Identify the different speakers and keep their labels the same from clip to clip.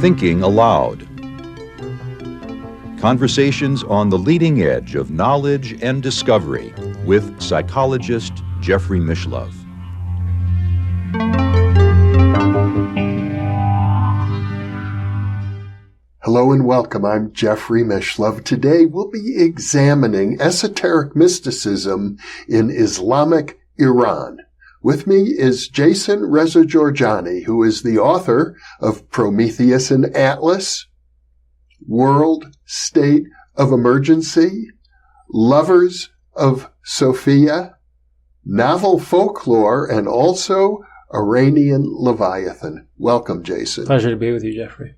Speaker 1: Thinking Aloud. Conversations on the leading edge of knowledge and discovery with psychologist Jeffrey Mishlove.
Speaker 2: Hello and welcome. I'm Jeffrey Mishlove. Today we'll be examining esoteric mysticism in Islamic Iran. With me is Reza Jorjani, who is the author of Prometheus and Atlas, World State of Emergency, Lovers of Sophia, novel Folklore, and also Iranian Leviathan. Welcome, Jason.
Speaker 3: Pleasure to be with you, Jeffrey.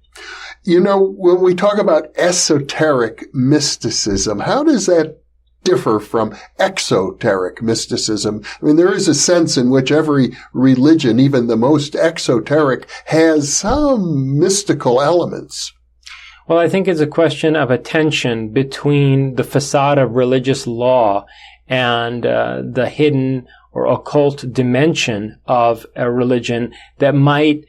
Speaker 2: You know, when we talk about esoteric mysticism, how does that differ from exoteric mysticism? I mean, there is a sense in which every religion, even the most exoteric, has some mystical elements.
Speaker 3: Well, I think it's a question of a tension between the facade of religious law and the hidden or occult dimension of a religion that might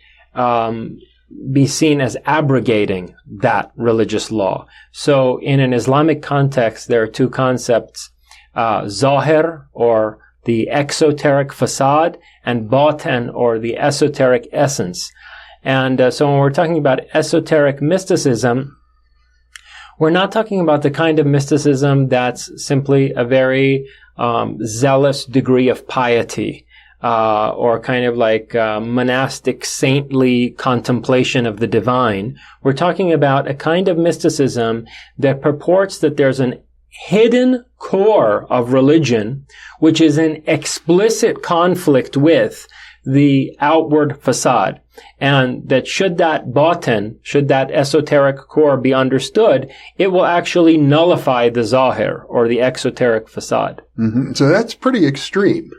Speaker 3: be seen as abrogating that religious law. So in an Islamic context, there are two concepts, zahir, or the exoteric facade, and batin, or the esoteric essence. And so when we're talking about esoteric mysticism, we're not talking about the kind of mysticism that's simply a very zealous degree of piety, or kind of like monastic saintly contemplation of the divine. We're talking about a kind of mysticism that purports that there's an hidden core of religion which is in explicit conflict with the outward facade. And that should that batin, should that esoteric core be understood, it will actually nullify the zahir, or the exoteric facade.
Speaker 2: Mm-hmm. So that's pretty extreme.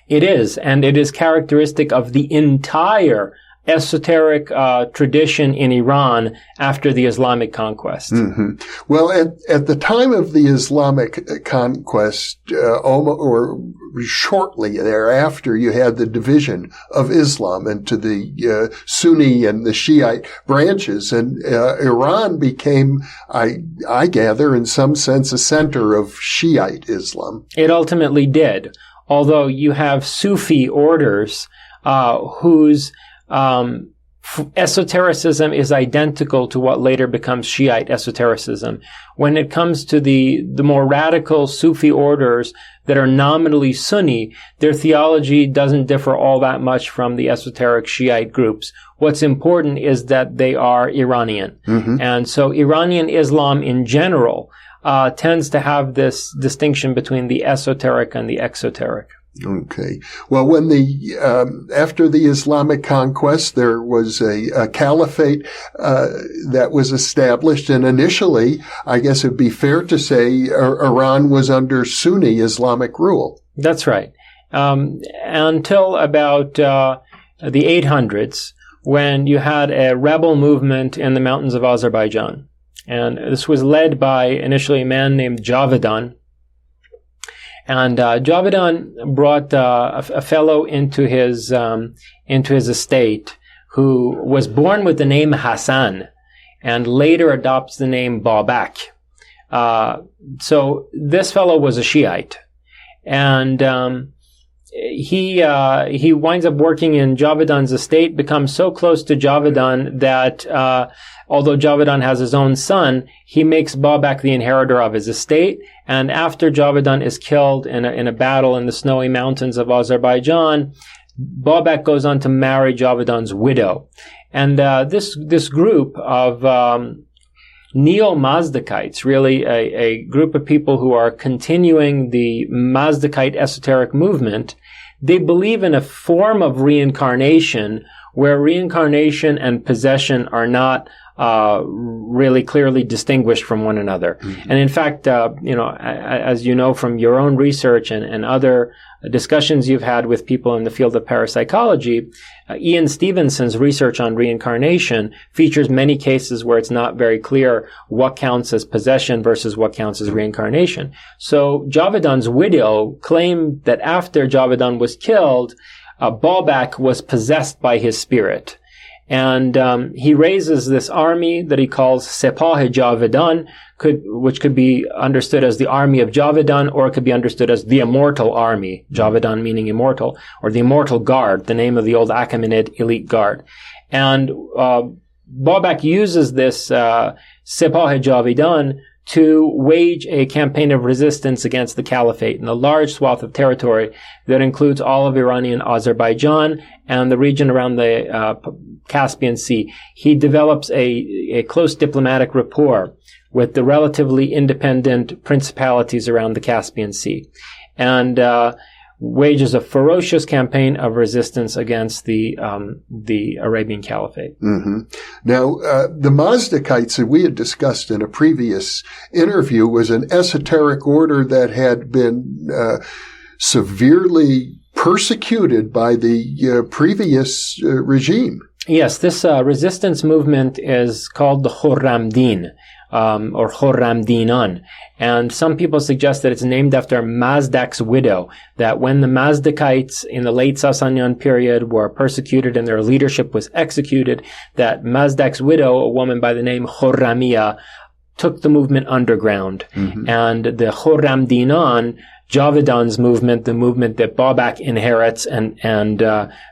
Speaker 3: It is, and it is characteristic of the entire esoteric tradition in Iran after the Islamic conquest.
Speaker 2: Mm-hmm. Well, at the time of the Islamic conquest, or shortly thereafter, you had the division of Islam into the Sunni and the Shiite branches, and Iran became, I gather, in some sense, a center of Shiite Islam.
Speaker 3: It ultimately did. Although you have Sufi orders whose esotericism is identical to what later becomes Shiite esotericism. When it comes to the more radical Sufi orders that are nominally Sunni, their theology doesn't differ all that much from the esoteric Shiite groups. What's important is that they are Iranian. Mm-hmm. And so Iranian Islam in general tends to have this distinction between the esoteric and the exoteric.
Speaker 2: Okay. Well, when after the Islamic conquest, there was a caliphate that was established, and initially, I guess it'd be fair to say, Iran was under Sunni Islamic rule.
Speaker 3: That's right. Until about the 800s, when you had a rebel movement in the mountains of Azerbaijan. And this was led by initially a man named Javedan. And Javedan brought a fellow into his estate who was born with the name Hassan and later adopts the name Babak. So this fellow was a Shiite. And he winds up working in Javedan's estate, becomes so close to Javedan that although Javedan has his own son, he makes Babak the inheritor of his estate. And after Javedan is killed in a battle in the snowy mountains of Azerbaijan, Babak goes on to marry Javedan's widow. And this group of neo-Mazdakites, really a group of people who are continuing the Mazdakite esoteric movement, they believe in a form of reincarnation where reincarnation and possession are not really clearly distinguished from one another. Mm-hmm. And in fact, as you know from your own research and other discussions you've had with people in the field of parapsychology, Ian Stevenson's research on reincarnation features many cases where it's not very clear what counts as possession versus what counts as reincarnation. So Javedan's widow claimed that after Javedan was killed, Babak was possessed by his spirit. And he raises this army that he calls Sepah Javedan, which could be understood as the army of Javedan, or it could be understood as the immortal army, Javedan meaning immortal, or the immortal guard, the name of the old Achaemenid elite guard. And Babak uses this Sepah Javedan to wage a campaign of resistance against the caliphate in a large swath of territory that includes all of Iranian Azerbaijan and the region around the Caspian Sea. He develops a close diplomatic rapport with the relatively independent principalities around the Caspian Sea, and wages a ferocious campaign of resistance against the Arabian Caliphate.
Speaker 2: Mm-hmm. Now, the Mazdakites that we had discussed in a previous interview was an esoteric order that had been severely persecuted by the previous regime.
Speaker 3: Yes, this resistance movement is called the Khurramdin, or Khurramdinan. And some people suggest that it's named after Mazdak's widow, that when the Mazdakites in the late Sasanian period were persecuted and their leadership was executed, that Mazdak's widow, a woman by the name Khurramiyya, took the movement underground. Mm-hmm. And the Khurramdinan, Javedan's movement, the movement that Babak inherits and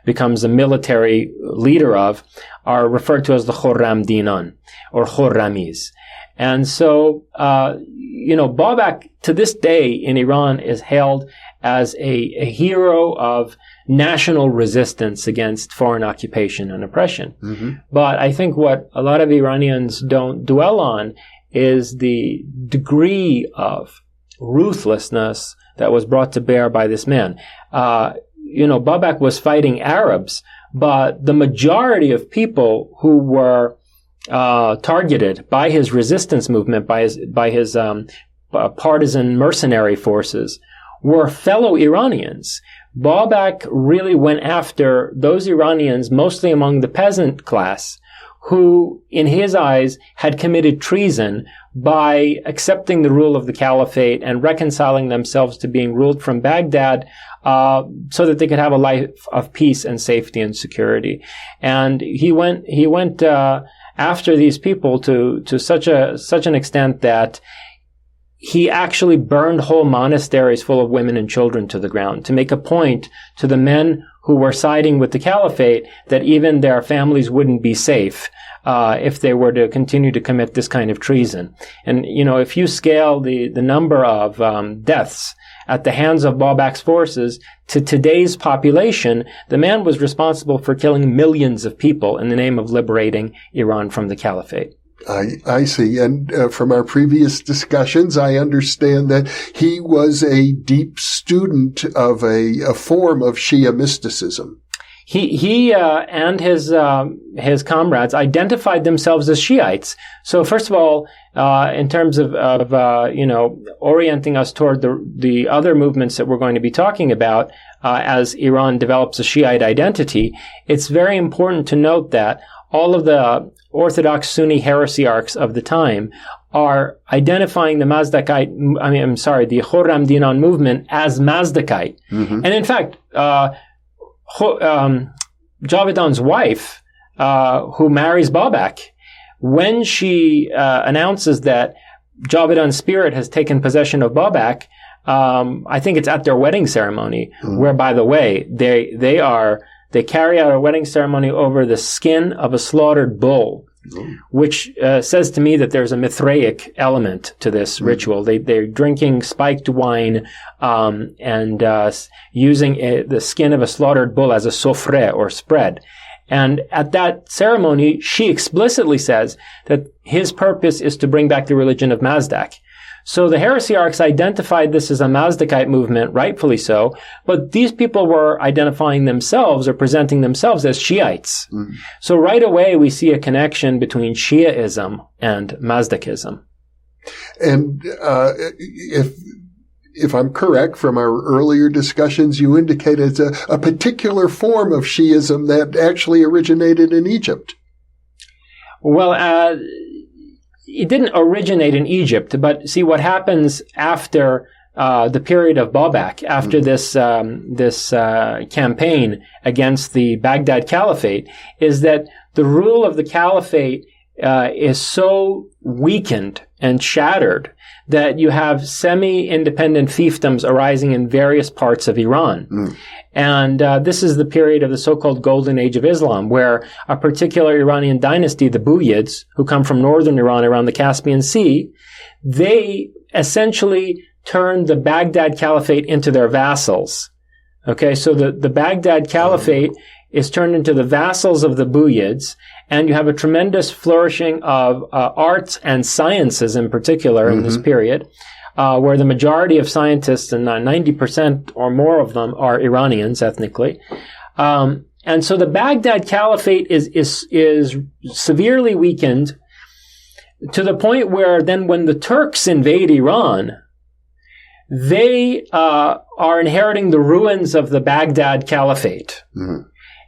Speaker 3: becomes the military leader of, are referred to as the Khurramdinan, or Khurramis. And so, Babak to this day in Iran is hailed as a hero of national resistance against foreign occupation and oppression. Mm-hmm. But I think what a lot of Iranians don't dwell on is the degree of ruthlessness that was brought to bear by this man. Babak was fighting Arabs, but the majority of people who were targeted by his resistance movement, by his partisan mercenary forces, were fellow Iranians. Babak really went after those Iranians, mostly among the peasant class, who, in his eyes, had committed treason by accepting the rule of the caliphate and reconciling themselves to being ruled from Baghdad, so that they could have a life of peace and safety and security. And he went after these people to such an extent that he actually burned whole monasteries full of women and children to the ground to make a point to the men who were siding with the caliphate that even their families wouldn't be safe if they were to continue to commit this kind of treason. And, if you scale the number of deaths at the hands of Babak's forces to today's population, the man was responsible for killing millions of people in the name of liberating Iran from the caliphate.
Speaker 2: I see. And from our previous discussions, I understand that he was a deep student of a form of Shia mysticism.
Speaker 3: He and his comrades identified themselves as Shiites. So first of all, in terms of orienting us toward the other movements that we're going to be talking about, as Iran develops a Shiite identity, it's very important to note that all of the Orthodox Sunni heresiarchs of the time are identifying the the Khurramdinan movement as Mazdakite. Mm-hmm. And in fact, Javedan's wife, who marries Babak, when she announces that Javedan's spirit has taken possession of Babak, I think it's at their wedding ceremony, where, by the way, they carry out a wedding ceremony over the skin of a slaughtered bull, which says to me that there's a Mithraic element to this ritual. They're drinking spiked wine and using the skin of a slaughtered bull as a sofre, or spread. And at that ceremony, she explicitly says that his purpose is to bring back the religion of Mazdak. So the heresiarchs identified this as a Mazdakite movement, rightfully so, but these people were identifying themselves or presenting themselves as Shiites. Mm. So right away we see a connection between Shiaism and Mazdakism.
Speaker 2: And if I'm correct from our earlier discussions, you indicated a particular form of Shiism that actually originated in Egypt.
Speaker 3: Well, it didn't originate in Egypt, but see what happens after the period of Babak, after this campaign against the Baghdad Caliphate, is that the rule of the Caliphate is so weakened and shattered that you have semi-independent fiefdoms arising in various parts of Iran. And this is the period of the so-called Golden Age of Islam, where a particular Iranian dynasty, the Buyids, who come from northern Iran around the Caspian Sea, they essentially turned the Baghdad Caliphate into their vassals. Okay, so the Baghdad Caliphate is turned into the vassals of the Buyids, and you have a tremendous flourishing of arts and sciences in particular in this period, where the majority of scientists, and 90% or more of them, are Iranians ethnically. And so the Baghdad Caliphate is severely weakened to the point where then when the Turks invade Iran, they are inheriting the ruins of the Baghdad Caliphate.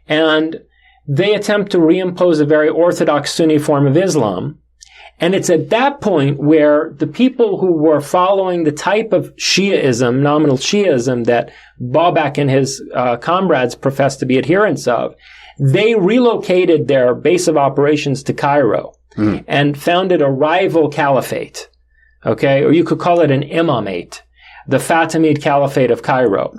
Speaker 3: And they attempt to reimpose a very orthodox Sunni form of Islam. And it's at that point where the people who were following the type of Shiaism, nominal Shiaism, that Babak and his comrades professed to be adherents of, they relocated their base of operations to Cairo and founded a rival caliphate, okay? Or you could call it an imamate, the Fatimid Caliphate of Cairo.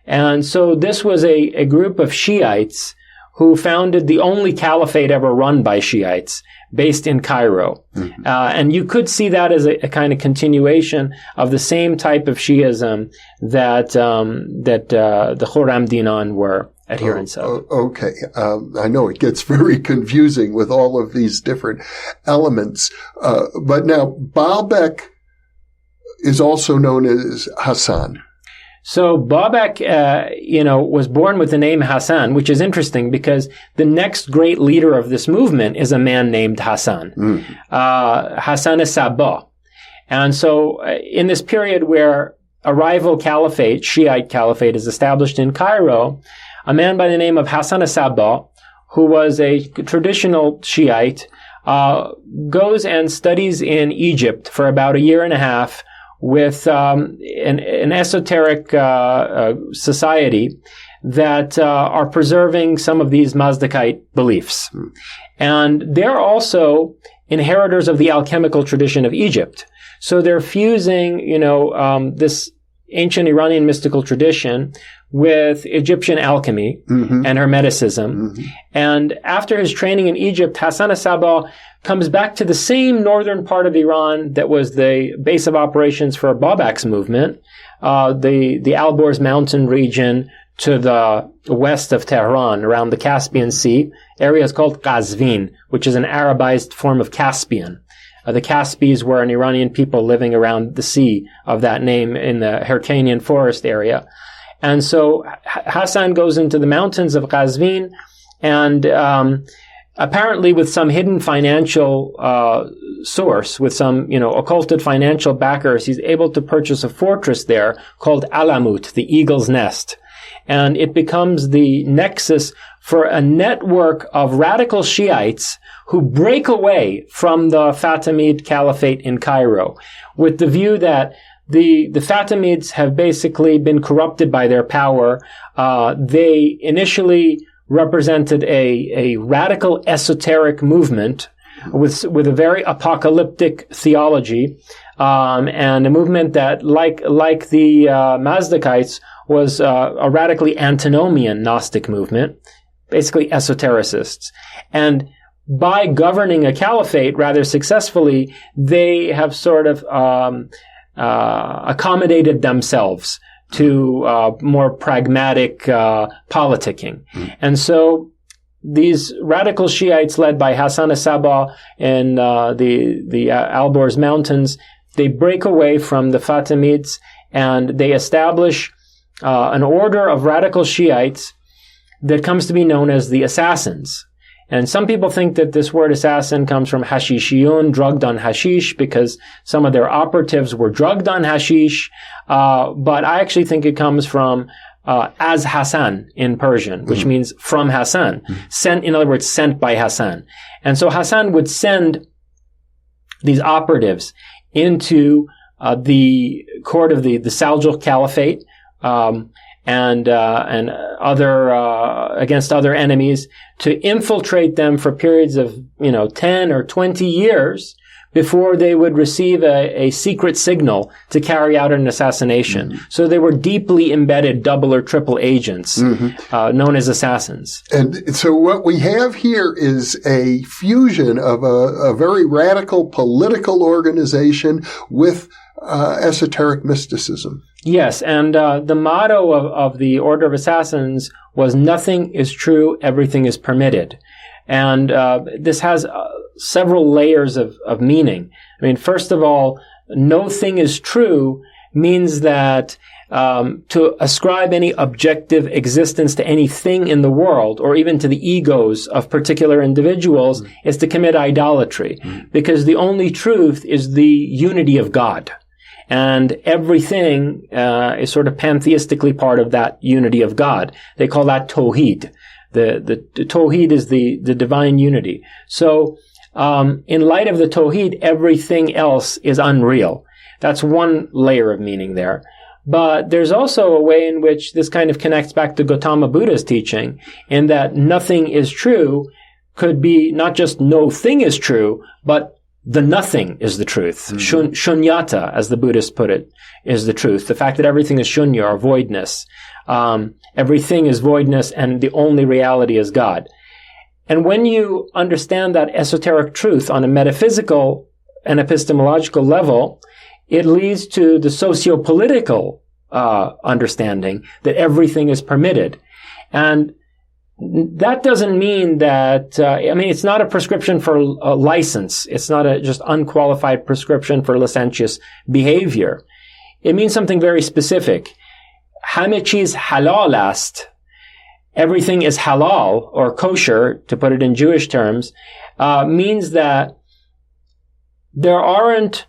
Speaker 3: And so this was a group of Shiites who founded the only caliphate ever run by Shiites, based in Cairo. And you could see that as a kind of continuation of the same type of Shiism that the Khurramdinan were adherents of.
Speaker 2: Okay. I know it gets very confusing with all of these different elements. But now, Baalbek is also known as Hassan.
Speaker 3: So Babak, was born with the name Hassan, which is interesting because the next great leader of this movement is a man named Hassan, Hassan Sabah. And so in this period where a rival caliphate, Shiite caliphate, is established in Cairo, a man by the name of Hassan Sabah, who was a traditional Shiite, goes and studies in Egypt for about a year and a half with an esoteric society that are preserving some of these Mazdakite beliefs. And they're also inheritors of the alchemical tradition of Egypt. So they're fusing, this ancient Iranian mystical tradition with Egyptian alchemy and Hermeticism. And after his training in Egypt, Hassan Sabah comes back to the same northern part of Iran that was the base of operations for Babak's movement, the Alborz mountain region to the west of Tehran, around the Caspian Sea. Area is called Qazvin, which is an Arabized form of Caspian. The Caspis were an Iranian people living around the sea of that name in the Hyrcanian forest area. And so Hassan goes into the mountains of Qazvin, and apparently with some hidden financial source, with some, occulted financial backers, he's able to purchase a fortress there called Alamut, the Eagle's Nest. And it becomes the nexus for a network of radical Shiites who break away from the Fatimid Caliphate in Cairo with the view that the Fatimids have basically been corrupted by their power. They initially represented a radical esoteric movement with a very apocalyptic theology, and a movement that, like the Mazdakites, was a radically antinomian Gnostic movement, basically esotericists. And by governing a caliphate rather successfully, they have sort of accommodated themselves to more pragmatic politicking. And so these radical Shiites led by Hassan Sabah in the Alborz Mountains, they break away from the Fatimids and they establish an order of radical Shiites that comes to be known as the Assassins. And some people think that this word assassin comes from hashishiyun, drugged on hashish, because some of their operatives were drugged on hashish. But I actually think it comes from as Hassan in Persian, which means from Hassan. Sent, in other words, sent by Hassan. And so Hassan would send these operatives into the court of the Seljuk Caliphate, and other against other enemies, to infiltrate them for periods of 10 or 20 years before they would receive a secret signal to carry out an assassination. Mm-hmm. So they were deeply embedded double or triple agents, known as assassins.
Speaker 2: And so what we have here is a fusion of a very radical political organization with esoteric mysticism.
Speaker 3: Yes, and the motto of the Order of Assassins was "Nothing is true, everything is permitted." And this has several layers of meaning. I mean, first of all, no thing is true means that to ascribe any objective existence to anything in the world, or even to the egos of particular individuals, is to commit idolatry, because the only truth is the unity of God. And everything is sort of pantheistically part of that unity of God. They call that Tawheed. The Tawheed is the divine unity. So in light of the Tawheed, everything else is unreal. That's one layer of meaning there. But there's also a way in which this kind of connects back to Gautama Buddha's teaching, in that nothing is true could be not just no thing is true, but the nothing is the truth. Mm-hmm. Shunyata, as the Buddhists put it, is the truth. The fact that everything is shunya, or voidness. Everything is voidness, and the only reality is God. And when you understand that esoteric truth on a metaphysical and epistemological level, it leads to the socio-political understanding that everything is permitted. And that doesn't mean that, it's not a prescription for a license. It's not a just unqualified prescription for licentious behavior. It means something very specific. Hame cheez halal ast. Everything is halal, or kosher, to put it in Jewish terms, means that there aren't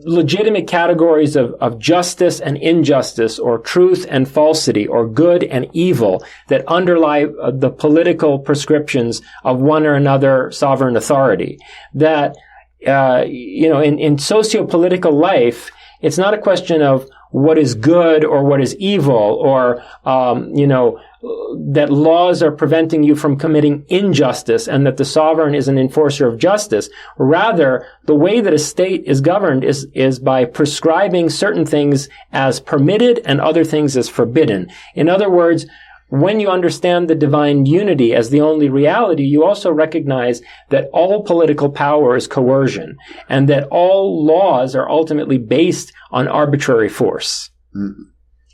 Speaker 3: legitimate categories of justice and injustice, or truth and falsity, or good and evil that underlie the political prescriptions of one or another sovereign authority. That, in socio-political life, it's not a question of what is good or what is evil, or, that laws are preventing you from committing injustice and that the sovereign is an enforcer of justice. Rather, the way that a state is governed is by prescribing certain things as permitted and other things as forbidden. In other words, when you understand the divine unity as the only reality, you also recognize that all political power is coercion, and that all laws are ultimately based on arbitrary force.
Speaker 2: Mm-hmm.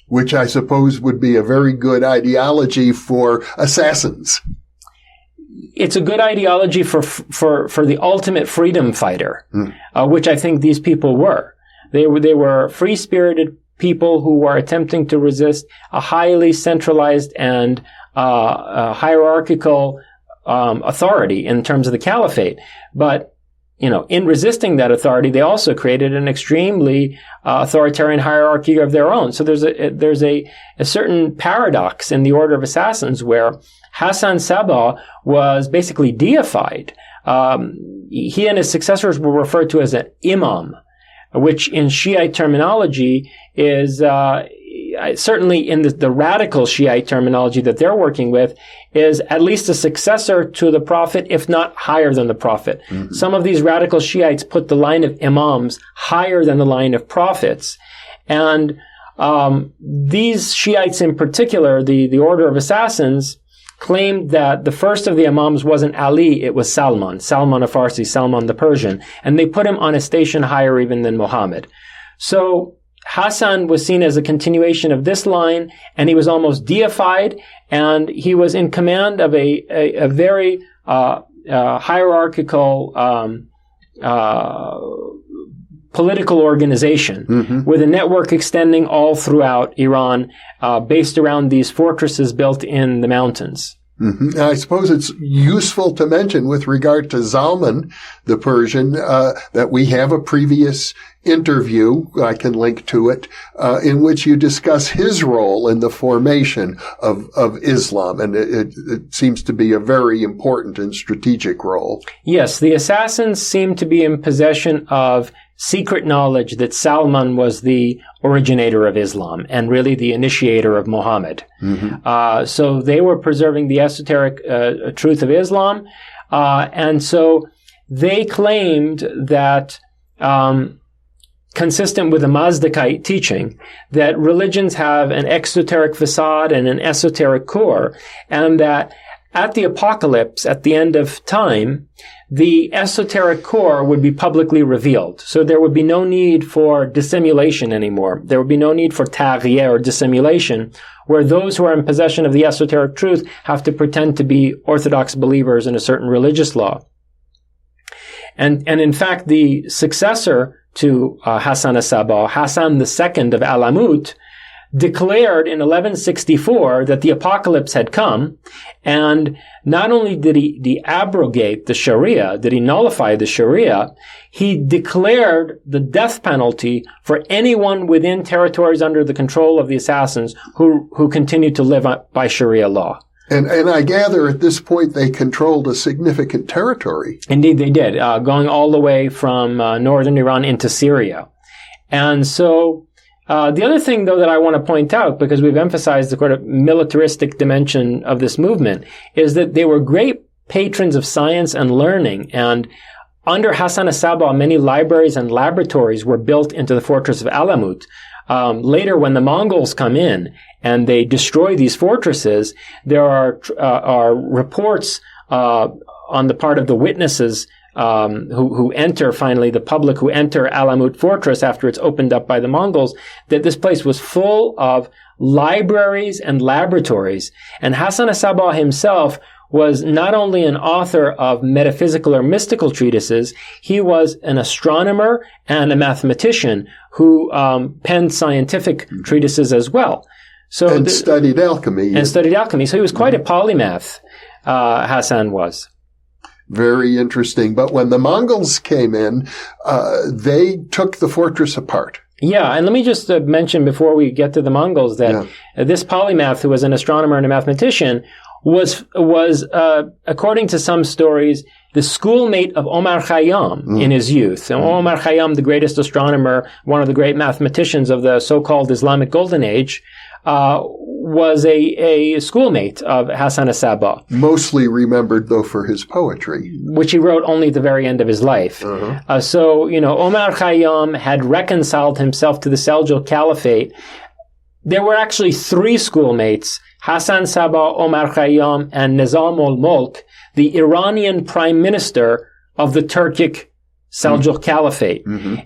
Speaker 2: Which I suppose would be a very good ideology for assassins.
Speaker 3: It's a good ideology for the ultimate freedom fighter, which I think these people were. They were free-spirited people who were attempting to resist a highly centralized and hierarchical authority in terms of the caliphate. But in resisting that authority, they also created an extremely authoritarian hierarchy of their own. So there's a certain paradox in the Order of Assassins where Hassan Sabah was basically deified. He and his successors were referred to as an imam, which in Shiite terminology is certainly in the radical Shiite terminology that they're working with, is at least a successor to the Prophet, if not higher than the Prophet. Mm-hmm. Some of these radical Shiites put the line of imams higher than the line of prophets. And these Shiites in particular, the Order of Assassins, claimed that the first of the imams wasn't Ali, it was Salman of Farsi, Salman the Persian. And they put him on a station higher even than Muhammad. So Hassan was seen as a continuation of this line, and he was almost deified, and he was in command of a very hierarchical political organization with a network extending all throughout Iran, based around these fortresses built in the mountains.
Speaker 2: Mm-hmm. I suppose it's useful to mention with regard to Zalman, the Persian, that we have a previous interview, I can link to it, in which you discuss his role in the formation of Islam. And it seems to be a very important and strategic role.
Speaker 3: Yes, the assassins seem to be in possession of secret knowledge that Salman was the originator of Islam and really the initiator of Muhammad. Mm-hmm. So they were preserving the esoteric truth of Islam. And so they claimed that, consistent with the Mazdakite teaching, that religions have an exoteric facade and an esoteric core, and that at the apocalypse, at the end of time, the esoteric core would be publicly revealed. So there would be no need for dissimulation anymore. There would be no need for taghyeh or dissimulation, where those who are in possession of the esoteric truth have to pretend to be orthodox believers in a certain religious law. And in fact, the successor to Hassan as-Sabah, Hassan II of Alamut, declared in 1164 that the apocalypse had come, and not only did he abrogate the Sharia, did he nullify the Sharia, he declared the death penalty for anyone within territories under the control of the assassins who continued to live by Sharia law.
Speaker 2: And I gather at this point they controlled a significant territory.
Speaker 3: Indeed, they did, going all the way from northern Iran into Syria. And so the other thing, though, that I want to point out, because we've emphasized the sort of militaristic dimension of this movement, is that they were great patrons of science and learning. And under Hassan as-Sabah, many libraries and laboratories were built into the fortress of Alamut. Later, when the Mongols come in and they destroy these fortresses, there are reports on the part of the witnesses who enter, finally, the public who enter Alamut Fortress after it's opened up by the Mongols, that this place was full of libraries and laboratories. And Hassan as-Sabah himself was not only an author of metaphysical or mystical treatises, he was an astronomer and a mathematician who penned scientific treatises as well.
Speaker 2: And studied alchemy.
Speaker 3: So he was quite a polymath, Hassan was.
Speaker 2: Very interesting. But when the Mongols came in, they took the fortress apart.
Speaker 3: Yeah, and let me just mention before we get to the Mongols that this polymath, who was an astronomer and a mathematician, was according to some stories, the schoolmate of Omar Khayyam in his youth. And Omar Khayyam, the greatest astronomer, one of the great mathematicians of the so-called Islamic Golden Age, was a schoolmate of Hassan as-Sabah.
Speaker 2: Mostly remembered, though, for his poetry,
Speaker 3: which he wrote only at the very end of his life. So, Omar Khayyam had reconciled himself to the Seljuk Caliphate. There were actually three schoolmates: Hassan Sabah, Omar Khayyam, and Nizam ul-Mulk, the Iranian prime minister of the Turkic Seljuk Caliphate.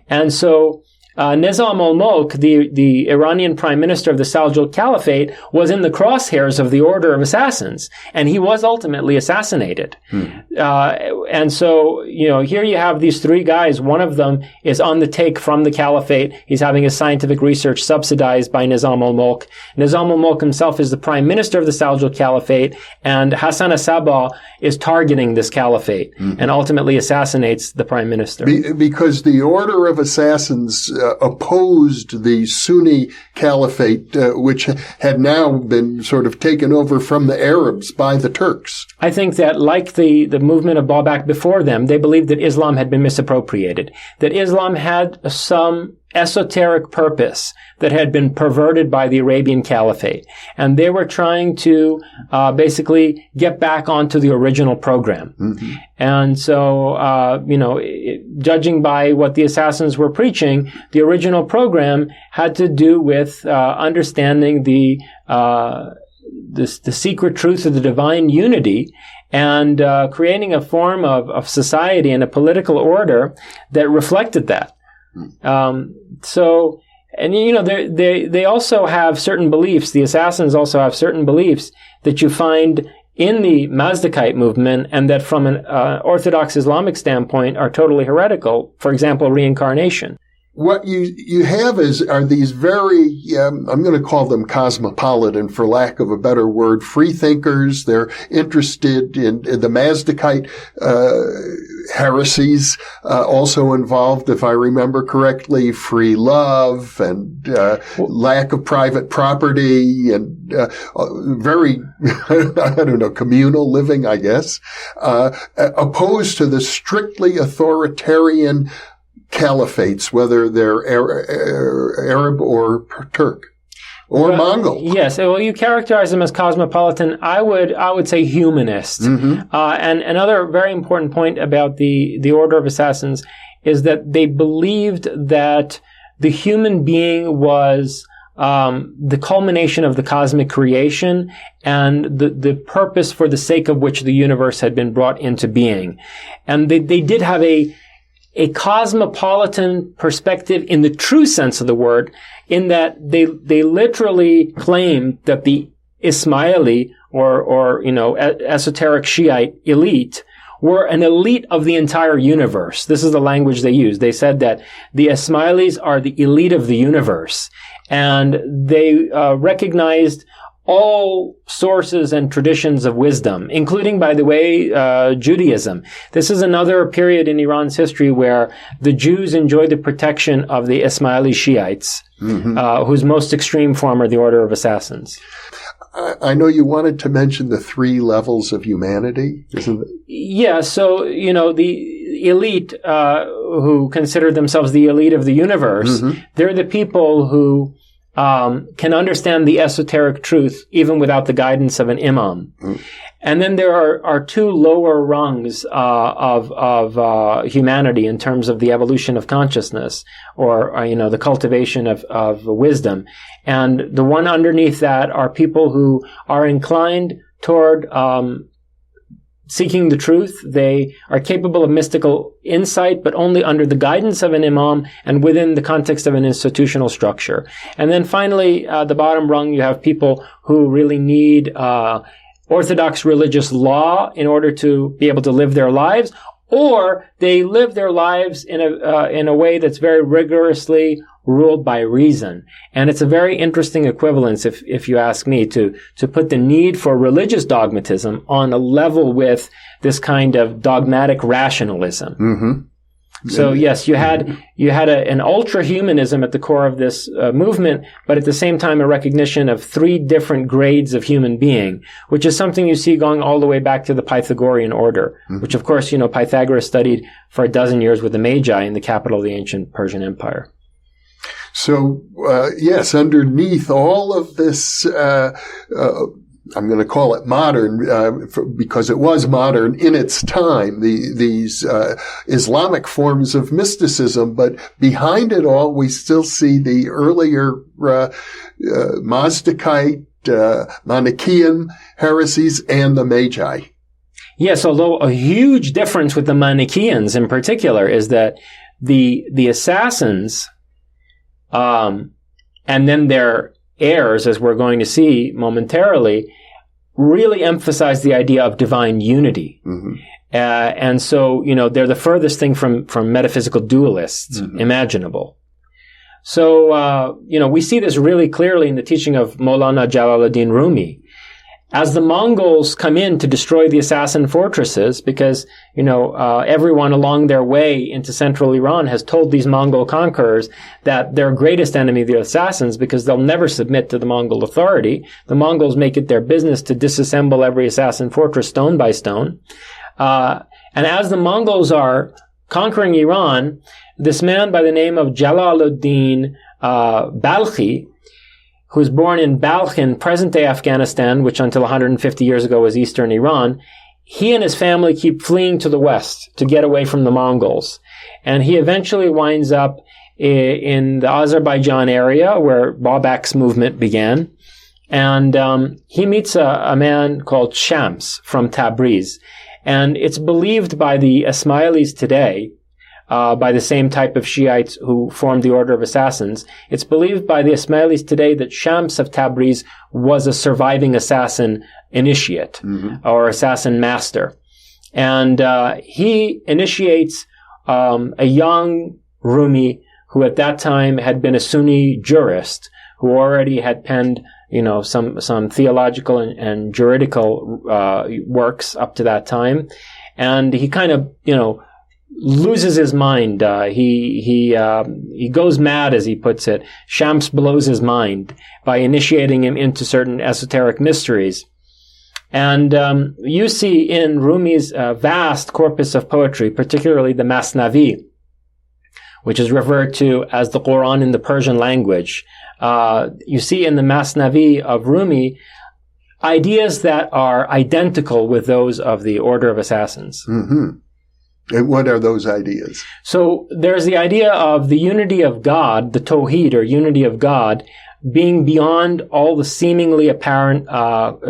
Speaker 3: And so Nizam ul-Mulk, the Iranian prime minister of the Seljuk Caliphate, was in the crosshairs of the Order of Assassins, and he was ultimately assassinated. And so, here you have these three guys. One of them is on the take from the Caliphate. He's having his scientific research subsidized by Nizam ul-Mulk. Nizam ul-Mulk himself is the prime minister of the Seljuk Caliphate, and Hassan as-Sabah is targeting this caliphate and ultimately assassinates the prime minister.
Speaker 2: Because the Order of Assassins opposed the Sunni Caliphate, which had now been sort of taken over from the Arabs by the Turks.
Speaker 3: I think that, like the movement of Babak before them, they believed that Islam had been misappropriated, that Islam had some esoteric purpose that had been perverted by the Arabian Caliphate. And they were trying to basically get back onto the original program. And so, judging by what the assassins were preaching, the original program had to do with understanding the secret truth of the divine unity and creating a form of society and a political order that reflected that. They also have certain beliefs. The assassins also have certain beliefs that you find in the Mazdakite movement, and that from an Orthodox Islamic standpoint are totally heretical. For example, reincarnation.
Speaker 2: what you have are these very, I'm going to call them cosmopolitan, for lack of a better word, free thinkers. They're interested in the Mazdakite heresies, also involved, if I remember correctly, free love and lack of private property and very, I don't know, communal living, I guess, opposed to the strictly authoritarian caliphates, whether they're Arab or Turk or Mongol.
Speaker 3: Yes, well, you characterize them as cosmopolitan. I would say humanist. And another very important point about the Order of Assassins is that they believed that the human being was the culmination of the cosmic creation and the purpose for the sake of which the universe had been brought into being. And they did have a cosmopolitan perspective in the true sense of the word, in that they literally claimed that the Ismaili or esoteric Shiite elite were an elite of the entire universe. This is the language they used. They said that the Ismailis are the elite of the universe, and they recognized all sources and traditions of wisdom, including, by the way, Judaism. This is another period in Iran's history where the Jews enjoy the protection of the Ismaili Shiites, whose most extreme form are the Order of Assassins.
Speaker 2: I know you wanted to mention the 3 levels of humanity, isn't it?
Speaker 3: Yeah, so, the elite, who consider themselves the elite of the universe, they're the people who can understand the esoteric truth even without the guidance of an imam. And then there are 2 lower rungs of humanity in terms of the evolution of consciousness, or the cultivation of wisdom. And the one underneath that are people who are inclined toward seeking the truth. They are capable of mystical insight, but only under the guidance of an imam and within the context of an institutional structure. And then finally, the bottom rung, you have people who really need orthodox religious law in order to be able to live their lives, or they live their lives in a way that's very rigorously ruled by reason. And it's a very interesting equivalence, if you ask me, to put the need for religious dogmatism on a level with this kind of dogmatic rationalism. So yes, you had an ultra-humanism at the core of this movement, but at the same time a recognition of 3 different grades of human being, which is something you see going all the way back to the Pythagorean order, which of course, Pythagoras studied for a dozen years with the Magi in the capital of the ancient Persian Empire.
Speaker 2: So, yes, underneath all of this, I'm going to call it modern, because it was modern in its time, these Islamic forms of mysticism, but behind it all, we still see the earlier Mazdakite, Manichaean heresies and the Magi.
Speaker 3: Yes, although a huge difference with the Manichaeans in particular is that the assassins, and then their heirs, as we're going to see momentarily, really emphasize the idea of divine unity. And so, they're the furthest thing from metaphysical dualists imaginable. So, we see this really clearly in the teaching of Maulana Jalaluddin Rumi. As the Mongols come in to destroy the assassin fortresses, because, everyone along their way into central Iran has told these Mongol conquerors that their greatest enemy, the assassins, because they'll never submit to the Mongol authority. The Mongols make it their business to disassemble every assassin fortress stone by stone. And as the Mongols are conquering Iran, this man by the name of Jalaluddin Balkhi, who was born in Balkh in present-day Afghanistan, which until 150 years ago was eastern Iran, he and his family keep fleeing to the west to get away from the Mongols. And he eventually winds up in the Azerbaijan area where Babak's movement began. And he meets a man called Shams from Tabriz. And it's believed by the Ismailis today, by the same type of Shiites who formed the Order of Assassins. It's believed by the Ismailis today that Shams of Tabriz was a surviving assassin initiate or assassin master. And he initiates a young Rumi who at that time had been a Sunni jurist, who already had penned, some theological and juridical works up to that time. And he kind of, loses his mind. He goes mad, as he puts it. Shams blows his mind by initiating him into certain esoteric mysteries. And you see in Rumi's vast corpus of poetry, particularly the Masnavi, which is referred to as the Quran in the Persian language. You see in the Masnavi of Rumi ideas that are identical with those of the Order of Assassins.
Speaker 2: Mm-hmm. And what are those ideas? So
Speaker 3: there's the idea of the unity of God, the Tawheed, or unity of God, being beyond all the seemingly apparent,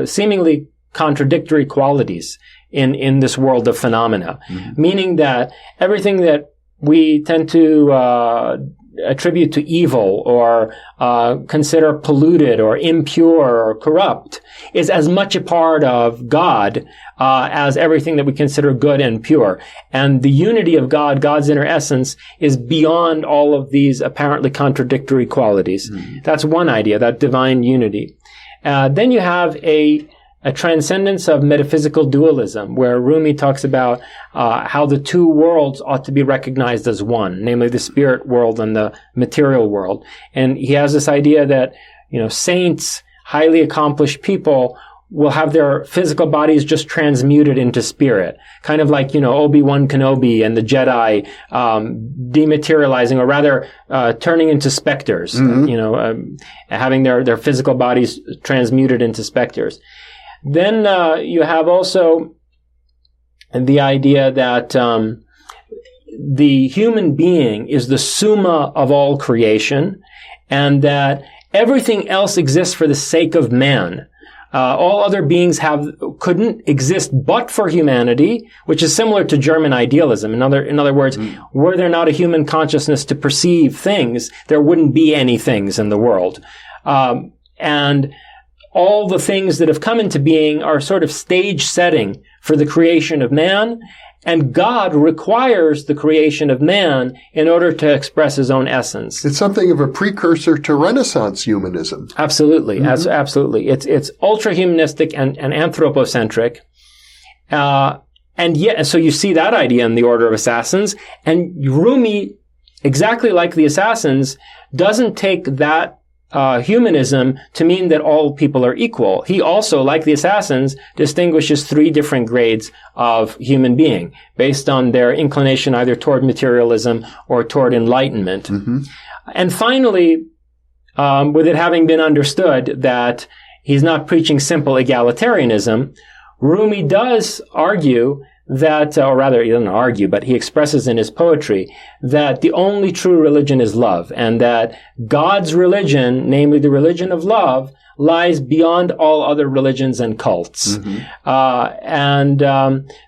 Speaker 3: seemingly contradictory qualities in this world of phenomena. Mm-hmm. Meaning that everything that we tend to attribute to evil or consider polluted or impure or corrupt is as much a part of God as everything that we consider good and pure. And the unity of God, God's inner essence, is beyond all of these apparently contradictory qualities. Mm-hmm. That's one idea, that divine unity. Then you have a transcendence of metaphysical dualism, where Rumi talks about how the two worlds ought to be recognized as one, namely the spirit world and the material world. And he has this idea that, saints, highly accomplished people will have their physical bodies just transmuted into spirit. Kind of like, Obi-Wan Kenobi and the Jedi dematerializing, or rather turning into specters, mm-hmm. Having their physical bodies transmuted into specters. Then you have also the idea that the human being is the summa of all creation, and that everything else exists for the sake of man. All other beings couldn't exist but for humanity, which is similar to German idealism. In other words, were there not a human consciousness to perceive things, there wouldn't be any things in the world. And all the things that have come into being are sort of stage setting for the creation of man, and God requires the creation of man in order to express his own essence.
Speaker 2: It's something of a precursor to Renaissance humanism.
Speaker 3: Absolutely. Mm-hmm. Absolutely. It's ultra-humanistic and anthropocentric. And yet, so you see that idea in the Order of Assassins, and Rumi, exactly like the Assassins, doesn't take that humanism to mean that all people are equal. He also, like the Assassins, distinguishes three different grades of human being based on their inclination either toward materialism or toward enlightenment. Mm-hmm. And finally, with it having been understood that he's not preaching simple egalitarianism, Rumi does argue that, or rather, he doesn't argue, but he expresses in his poetry that the only true religion is love, and that God's religion, namely the religion of love, lies beyond all other religions and cults. Mm-hmm. And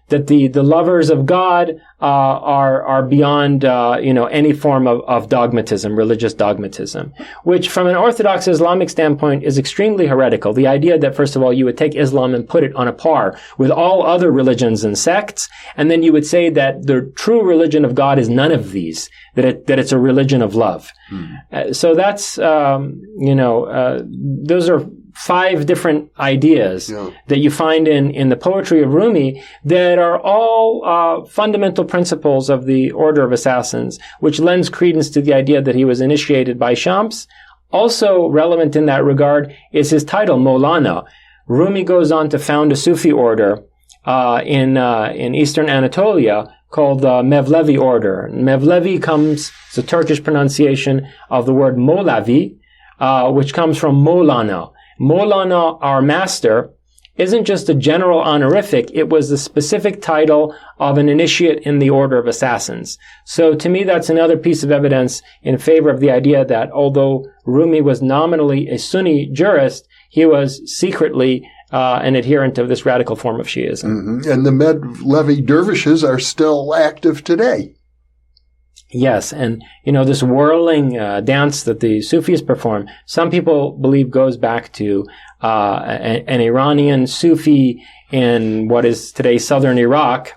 Speaker 3: that the lovers of God are beyond any form of dogmatism, religious dogmatism, which from an Orthodox Islamic standpoint is extremely heretical. The idea that, first of all, you would take Islam and put it on a par with all other religions and sects, and then you would say that the true religion of God is none of these, that it's a religion of love. So that's those are 5 different ideas that you find in the poetry of Rumi that are all fundamental principles of the Order of Assassins, which lends credence to the idea that he was initiated by Shams. Also relevant in that regard is his title, Maulana. Rumi goes on to found a Sufi order in eastern Anatolia called the Mevlevi order. Mevlevi it's a Turkish pronunciation of the word Molavi, which comes from Maulana. Maulana, our master, isn't just a general honorific. It was the specific title of an initiate in the Order of Assassins. So to me, that's another piece of evidence in favor of the idea that although Rumi was nominally a Sunni jurist, he was secretly an adherent of this radical form of Shiism.
Speaker 2: Mm-hmm. And the Mevlevi dervishes are still active today.
Speaker 3: Yes, and this whirling dance that the Sufis perform, some people believe goes back to an Iranian Sufi in what is today southern Iraq,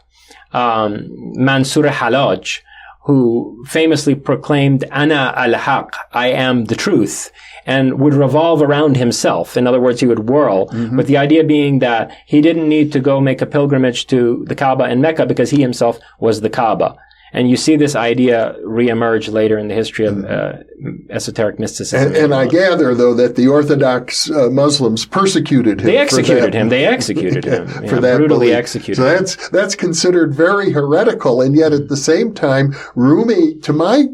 Speaker 3: Mansur al-Hallaj, who famously proclaimed, Ana al-Haq, I am the truth, and would revolve around himself. In other words, he would whirl, with the idea being that he didn't need to go make a pilgrimage to the Kaaba in Mecca because he himself was the Kaaba. And you see this idea reemerge later in the history of esoteric mysticism.
Speaker 2: And I gather, though, that the Orthodox Muslims persecuted him.
Speaker 3: They executed him. They executed him.
Speaker 2: For that
Speaker 3: brutally
Speaker 2: belief.
Speaker 3: executed
Speaker 2: So that's considered very heretical. And yet at the same time, Rumi, to my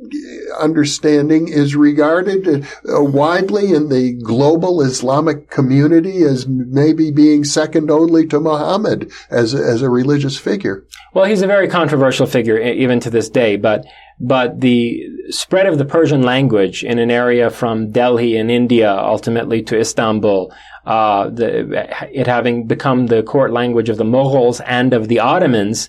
Speaker 2: understanding, is regarded widely in the global Islamic community as maybe being second only to Muhammad as a religious figure.
Speaker 3: Well, he's a very controversial figure even to this day, but the spread of the Persian language in an area from Delhi in India ultimately to Istanbul, it having become the court language of the Mughals and of the Ottomans,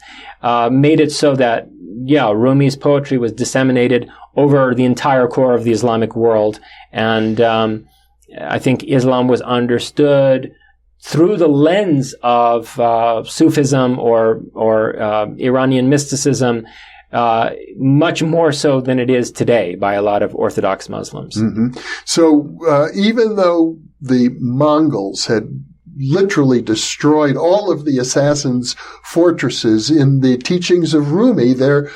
Speaker 3: made it so that, Rumi's poetry was disseminated over the entire core of the Islamic world. And I think Islam was understood through the lens of Sufism or Iranian mysticism, much more so than it is today by a lot of Orthodox Muslims.
Speaker 2: So even though the Mongols had literally destroyed all of the assassins' fortresses in the teachings of Rumi, their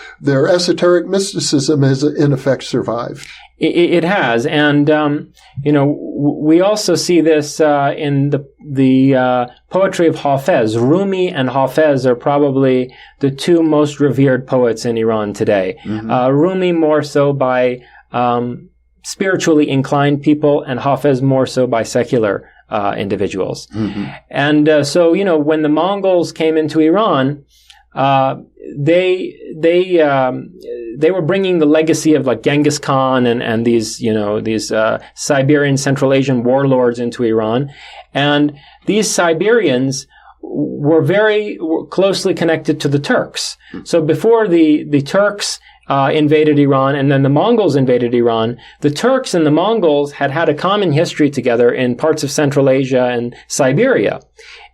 Speaker 2: esoteric mysticism has in effect survived.
Speaker 3: It has, and we also see this in the poetry of Hafez. Rumi and Hafez are probably the two most revered poets in Iran today. Rumi more so by spiritually inclined people, and Hafez more so by secular individuals. And so when the Mongols came into Iran, they were bringing the legacy of like Genghis Khan and these Siberian Central Asian warlords into Iran, and these Siberians were very closely connected to the Turks. So before the Turks invaded Iran and then the Mongols invaded Iran, the Turks and the Mongols had a common history together in parts of Central Asia and Siberia,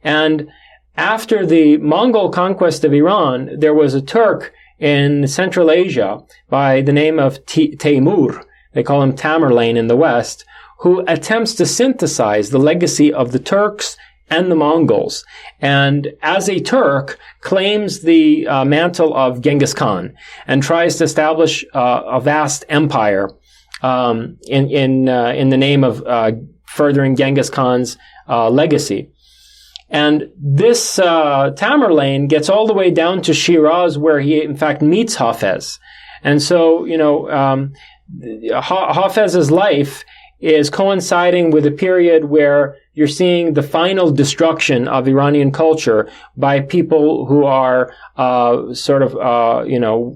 Speaker 3: and after the Mongol conquest of Iran, there was a Turk in Central Asia by the name of Timur, they call him Tamerlane in the West, who attempts to synthesize the legacy of the Turks and the Mongols, and as a Turk claims the mantle of Genghis Khan and tries to establish a vast empire in the name of furthering Genghis Khan's legacy. And this Tamerlane gets all the way down to Shiraz, where he in fact meets Hafez. And so, Hafez's life is coinciding with a period where you're seeing the final destruction of Iranian culture by people who are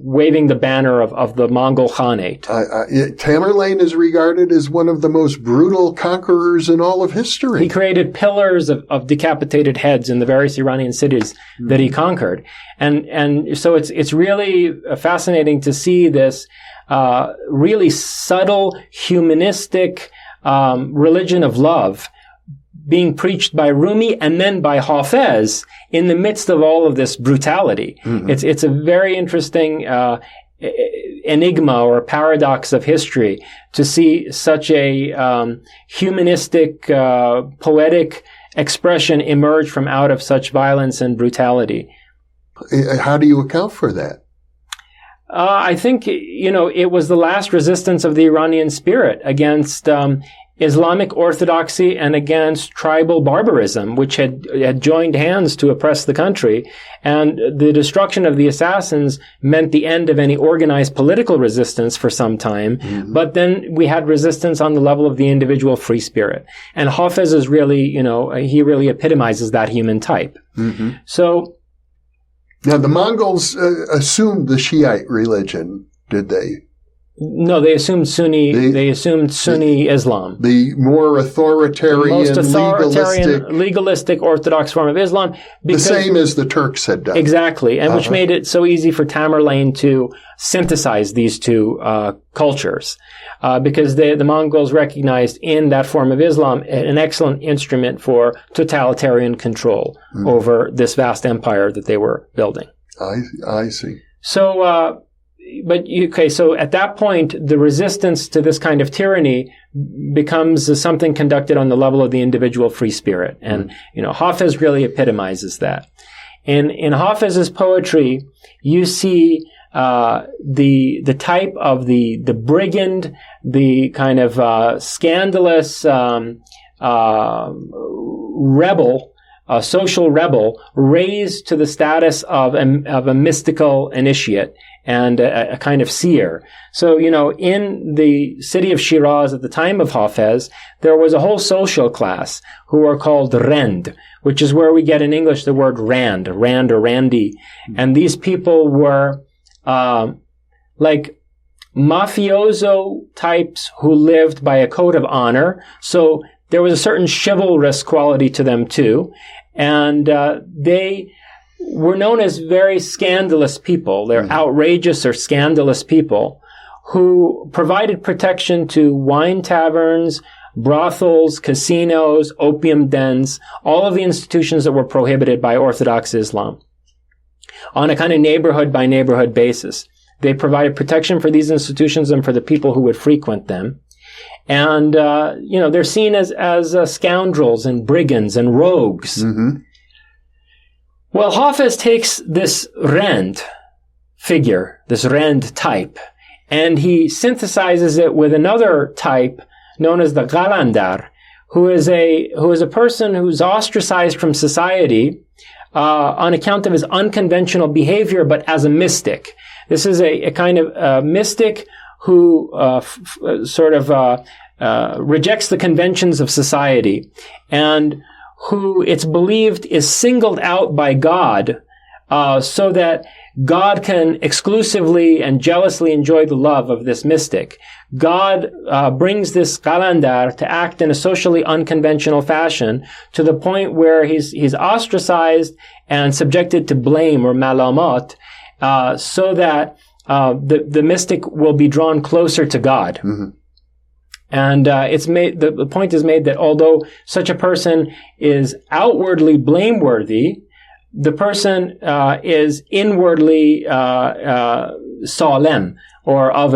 Speaker 3: waving the banner of the Mongol Khanate.
Speaker 2: Tamerlane is regarded as one of the most brutal conquerors in all of history.
Speaker 3: He created pillars of decapitated heads in the various Iranian cities that he conquered. And so it's really fascinating to see this really subtle, humanistic religion of love being preached by Rumi and then by Hafez in the midst of all of this brutality. It's a very interesting enigma or paradox of history to see such a humanistic, poetic expression emerge from out of such violence and brutality.
Speaker 2: How do you account for that?
Speaker 3: I think, it was the last resistance of the Iranian spirit against Islamic orthodoxy and against tribal barbarism, which had joined hands to oppress the country. And the destruction of the assassins meant the end of any organized political resistance for some time. But then we had resistance on the level of the individual free spirit. And Hafez is really, he really epitomizes that human type. So,
Speaker 2: now, the Mongols assumed the Shiite religion, did they?
Speaker 3: No, they assumed Sunni. They assumed Sunni Islam,
Speaker 2: the more authoritarian,
Speaker 3: legalistic Orthodox form of Islam.
Speaker 2: The same as the Turks had done,
Speaker 3: exactly, and which made it so easy for Tamerlane to synthesize these two cultures, because the Mongols recognized in that form of Islam an excellent instrument for totalitarian control over this vast empire that they were building.
Speaker 2: I see.
Speaker 3: So. so at that point, the resistance to this kind of tyranny becomes something conducted on the level of the individual free spirit. And, Hafez really epitomizes that. In Hafez's poetry, you see the type of the brigand, the kind of scandalous rebel, social rebel, raised to the status of a mystical initiate and a kind of seer. So, in the city of Shiraz at the time of Hafez, there was a whole social class who were called Rend, which is where we get in English the word Rand or Randy. And these people were like mafioso types who lived by a code of honor. So there was a certain chivalrous quality to them too. And they were known as very scandalous people. They're outrageous or scandalous people who provided protection to wine taverns, brothels, casinos, opium dens, all of the institutions that were prohibited by Orthodox Islam on a kind of neighborhood by neighborhood basis. They provided protection for these institutions and for the people who would frequent them. And, they're seen as scoundrels and brigands and rogues. Mm-hmm. Well, Hafez takes this Rend figure, this Rend type, and he synthesizes it with another type known as the Qalandar, who is a person who's ostracized from society on account of his unconventional behavior, but as a mystic. This is a kind of mystic who rejects the conventions of society, and who it's believed is singled out by God so that God can exclusively and jealously enjoy the love of this mystic. God brings this Qalandar to act in a socially unconventional fashion to the point where he's ostracized and subjected to blame or malamat, so that the mystic will be drawn closer to God. Mm-hmm. And the point is made that although such a person is outwardly blameworthy, the person is inwardly salem, or of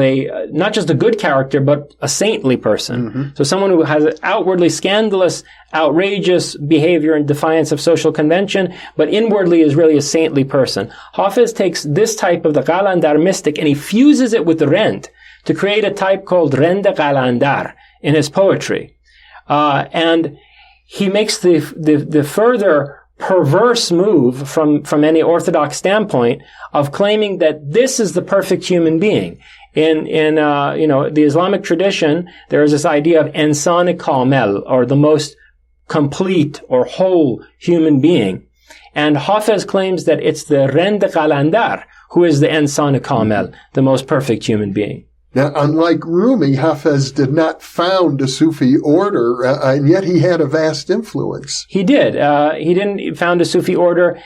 Speaker 3: not just a good character, but a saintly person. Mm-hmm. So someone who has outwardly scandalous, outrageous behavior in defiance of social convention, but inwardly is really a saintly person. Hafez takes this type of the Qalandar mystic and he fuses it with the Rend to create a type called Rend Qalandar in his poetry. And he makes the further perverse move from any orthodox standpoint of claiming that this is the perfect human being. In the Islamic tradition, there is this idea of insan kamel, or the most complete or whole human being. And Hafez claims that it's the Rend Qalandar who is the insan kamel, the most perfect human being.
Speaker 2: Now, unlike Rumi, Hafez did not found a Sufi order, and yet he had a vast influence.
Speaker 3: He did. He didn't found a Sufi order.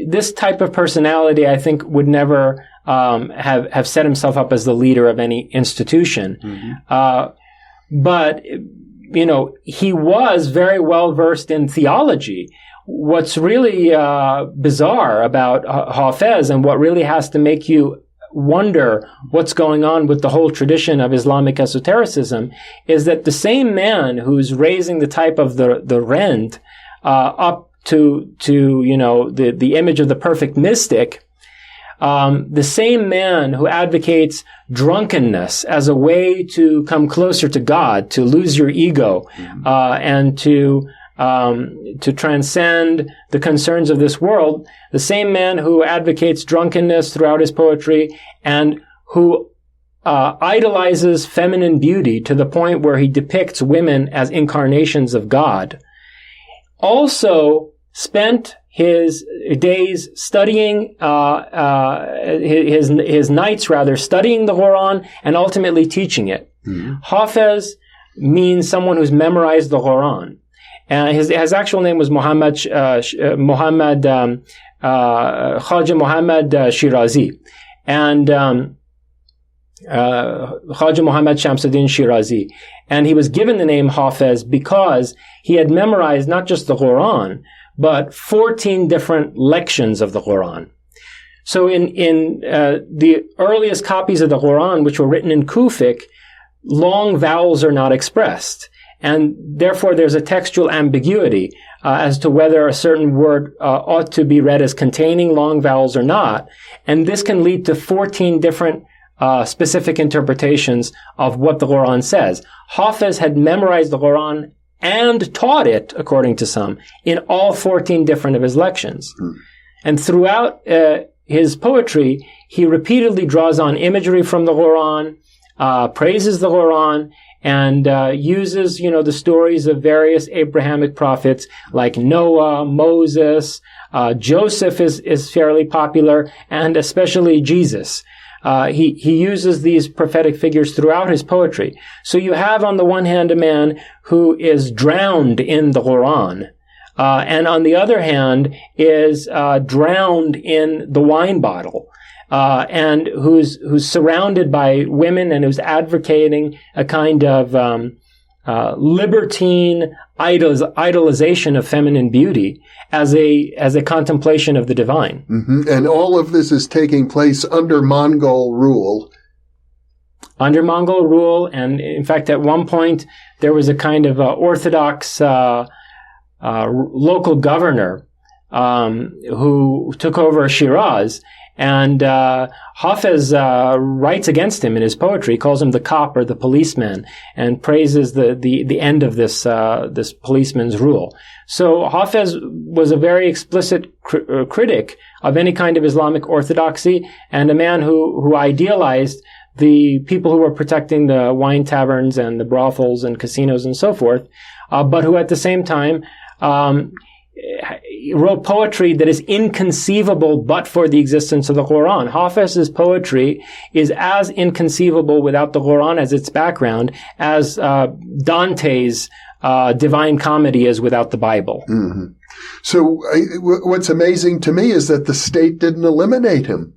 Speaker 3: This type of personality, I think, would never have set himself up as the leader of any institution. Mm-hmm. But he was very well versed in theology. What's really bizarre about Hafez, and what really has to make you wonder what's going on with the whole tradition of Islamic esotericism, is that the same man who's raising the type of the Rend up to the image of the perfect mystic, the same man who advocates drunkenness as a way to come closer to God, to lose your ego, and to transcend the concerns of this world, the same man who advocates drunkenness throughout his poetry and who idolizes feminine beauty to the point where he depicts women as incarnations of God, also spent his days studying, his nights rather, studying the Quran and ultimately teaching it. Mm-hmm. Hafez means someone who's memorized the Quran. His actual name was Khaja Muhammad Shirazi. And Khaja Muhammad Shamsuddin Shirazi. And he was given the name Hafez because he had memorized not just the Quran, but 14 different lections of the Quran. So in the earliest copies of the Quran, which were written in Kufic, long vowels are not expressed. And therefore, there's a textual ambiguity as to whether a certain word ought to be read as containing long vowels or not. And this can lead to 14 different specific interpretations of what the Quran says. Hafez had memorized the Quran and taught it, according to some, in all 14 different of his lections. And throughout his poetry, he repeatedly draws on imagery from the Quran, praises the Quran, and uses, the stories of various Abrahamic prophets like Noah, Moses, Joseph is fairly popular, and especially Jesus. He uses these prophetic figures throughout his poetry. So you have on the one hand a man who is drowned in the Quran, and on the other hand is drowned in the wine bottle. And who's surrounded by women and who's advocating a kind of libertine idolization of feminine beauty as a contemplation of the divine.
Speaker 2: Mm-hmm. And all of this is taking place under Mongol rule.
Speaker 3: Under Mongol rule, and in fact, at one point there was a kind of orthodox local governor who took over Shiraz. And Hafez writes against him in his poetry, calls him the cop or the policeman, and praises the end of this policeman's rule. So Hafez was a very explicit critic of any kind of Islamic orthodoxy, and a man who idealized the people who were protecting the wine taverns and the brothels and casinos and so forth, but who at the same time wrote poetry that is inconceivable but for the existence of the Quran. Hafez's poetry is as inconceivable without the Quran as its background as Dante's Divine Comedy is without the Bible.
Speaker 2: Mm-hmm. So what's amazing to me is that the state didn't eliminate him.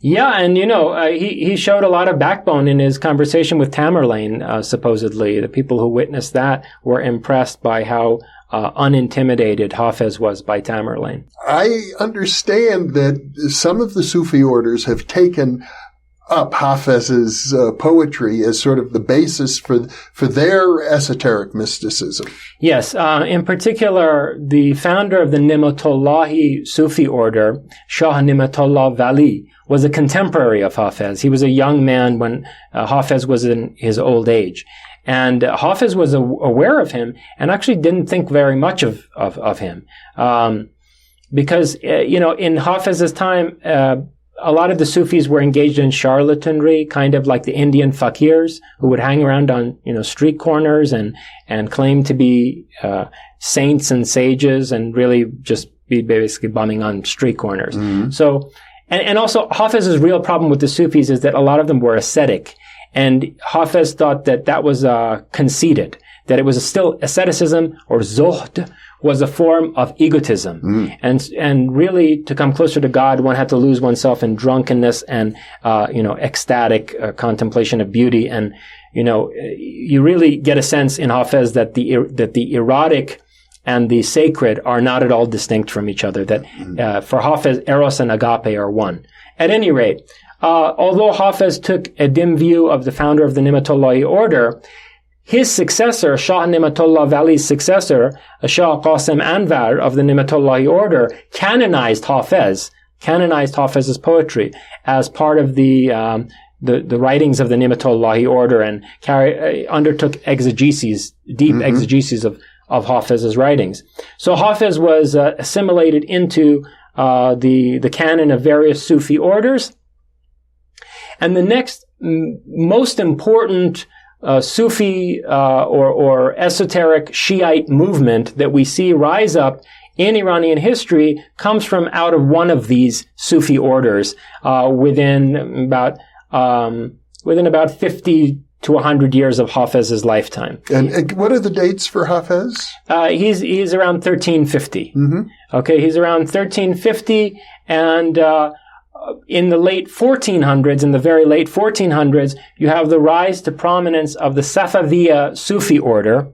Speaker 3: Yeah, and he showed a lot of backbone in his conversation with Tamerlane, supposedly. The people who witnessed that were impressed by how unintimidated Hafez was by Tamerlane.
Speaker 2: I understand that some of the Sufi orders have taken up Hafez's poetry as sort of the basis for their esoteric mysticism.
Speaker 3: Yes, in particular, the founder of the Nimatullahi Sufi order, Shah Nimatullah Vali, was a contemporary of Hafez. He was a young man when Hafez was in his old age. And Hafez was aware of him and actually didn't think very much of him. Because, in Hafez's time, a lot of the Sufis were engaged in charlatanry, kind of like the Indian fakirs who would hang around on, street corners and claim to be saints and sages and really just be basically bumming on street corners. Mm-hmm. So, and also Hafez's real problem with the Sufis is that a lot of them were ascetic. And Hafez thought that was conceited, that it was still asceticism, or zuhd was a form of egotism. Mm. And really, to come closer to God, one had to lose oneself in drunkenness and, ecstatic contemplation of beauty. And, you really get a sense in Hafez that the erotic and the sacred are not at all distinct from each other, that for Hafez, eros and agape are one. At any rate, although Hafez took a dim view of the founder of the Nimatullahi order, his successor, Shah Nimatullah Vali's successor, Shah Qasim Anvar of the Nimatullahi order, canonized Hafez's poetry as part of the writings of the Nimatullahi order and undertook exegeses, deep exegeses of Hafez's writings. So Hafez was assimilated into the canon of various Sufi orders. And the next most important Sufi or esoteric Shiite movement that we see rise up in Iranian history comes from out of one of these Sufi orders within about 50 to 100 years of Hafez's lifetime.
Speaker 2: And what are the dates for Hafez?
Speaker 3: He's around 1350.
Speaker 2: Mm-hmm.
Speaker 3: Okay, he's around 1350, and in the late 1400s, in the very late 1400s, you have the rise to prominence of the Safaviya Sufi order,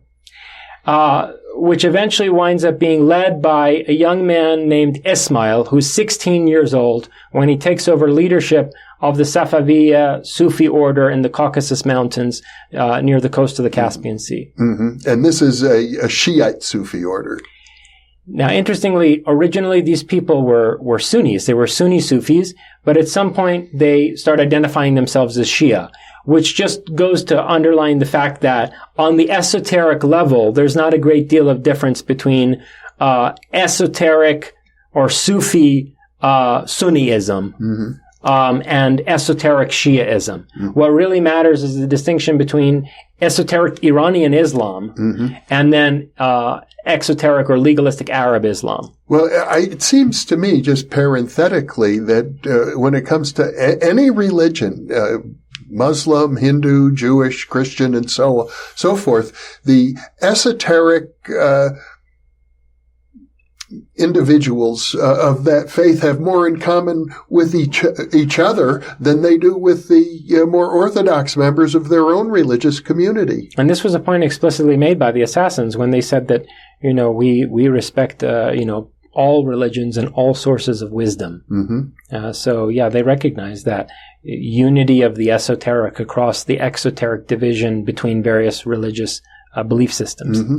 Speaker 3: which eventually winds up being led by a young man named Ismail, who's 16 years old when he takes over leadership of the Safavi Sufi order in the Caucasus Mountains near the coast of the Caspian Sea.
Speaker 2: Mm-hmm. And this is a Shiite Sufi order.
Speaker 3: Now, interestingly, originally these people were Sunnis. They were Sunni Sufis, but at some point they start identifying themselves as Shia, which just goes to underline the fact that on the esoteric level, there's not a great deal of difference between esoteric or Sufi Sunniism and esoteric Shiaism. Mm-hmm. What really matters is the distinction between esoteric Iranian Islam and then exoteric or legalistic Arab Islam.
Speaker 2: Well, it seems to me, just parenthetically, that when it comes to any religion, Muslim, Hindu, Jewish, Christian, and so forth, the esoteric individuals of that faith have more in common with each other than they do with the more orthodox members of their own religious community. And
Speaker 3: this was a point explicitly made by the assassins when they said that, we respect, all religions and all sources of wisdom. Mm-hmm. They recognize that unity of the esoteric across the exoteric division between various religious belief systems. Mm-hmm.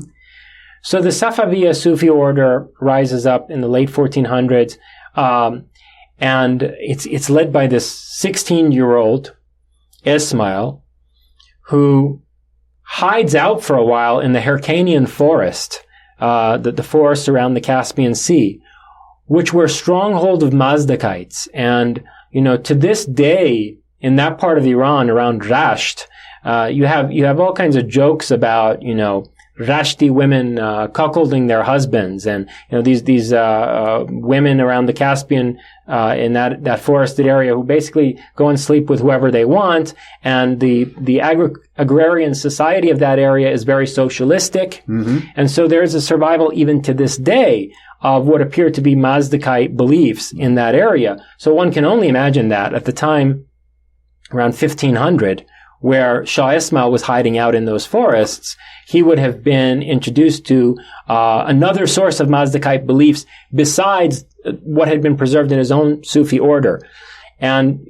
Speaker 3: So the Safaviya Sufi order rises up in the late 1400s, and it's led by this 16-year-old Ismail, who hides out for a while in the Hyrcanian forest, the forest around the Caspian Sea, which were a stronghold of Mazdakites. And, to this day, in that part of Iran, around Rasht, you have all kinds of jokes about, Rashti women cuckolding their husbands, and these women around the Caspian in that forested area who basically go and sleep with whoever they want, and the agrarian society of that area is very socialistic, and so there is a survival even to this day of what appear to be Mazdakite beliefs in that area. So one can only imagine that at the time, around 1500. Where Shah Ismail was hiding out in those forests, he would have been introduced to another source of Mazdakite beliefs besides what had been preserved in his own Sufi order. And,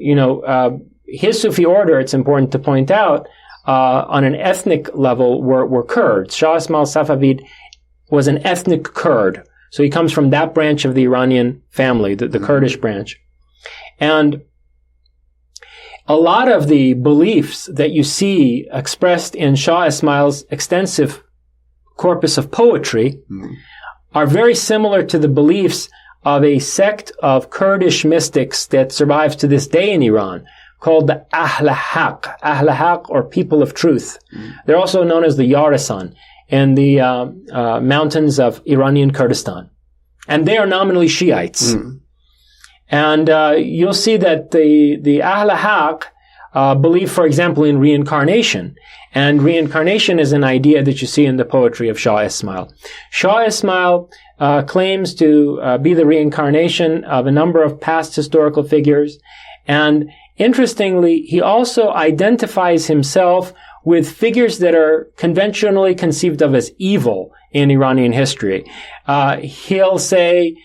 Speaker 3: his Sufi order, it's important to point out, on an ethnic level were Kurds. Shah Ismail Safavi was an ethnic Kurd. So he comes from that branch of the Iranian family, the Kurdish branch. And a lot of the beliefs that you see expressed in Shah Ismail's extensive corpus of poetry are very similar to the beliefs of a sect of Kurdish mystics that survives to this day in Iran, called the al-Hallaj, or people of truth. They're also known as the Yarasan in the mountains of Iranian Kurdistan. And they are nominally Shiites. And you'll see that the al-Hallaj believe, for example, in reincarnation. And reincarnation is an idea that you see in the poetry of Shah Ismail. Shah Ismail claims to be the reincarnation of a number of past historical figures. And interestingly, he also identifies himself with figures that are conventionally conceived of as evil in Iranian history. He'll say,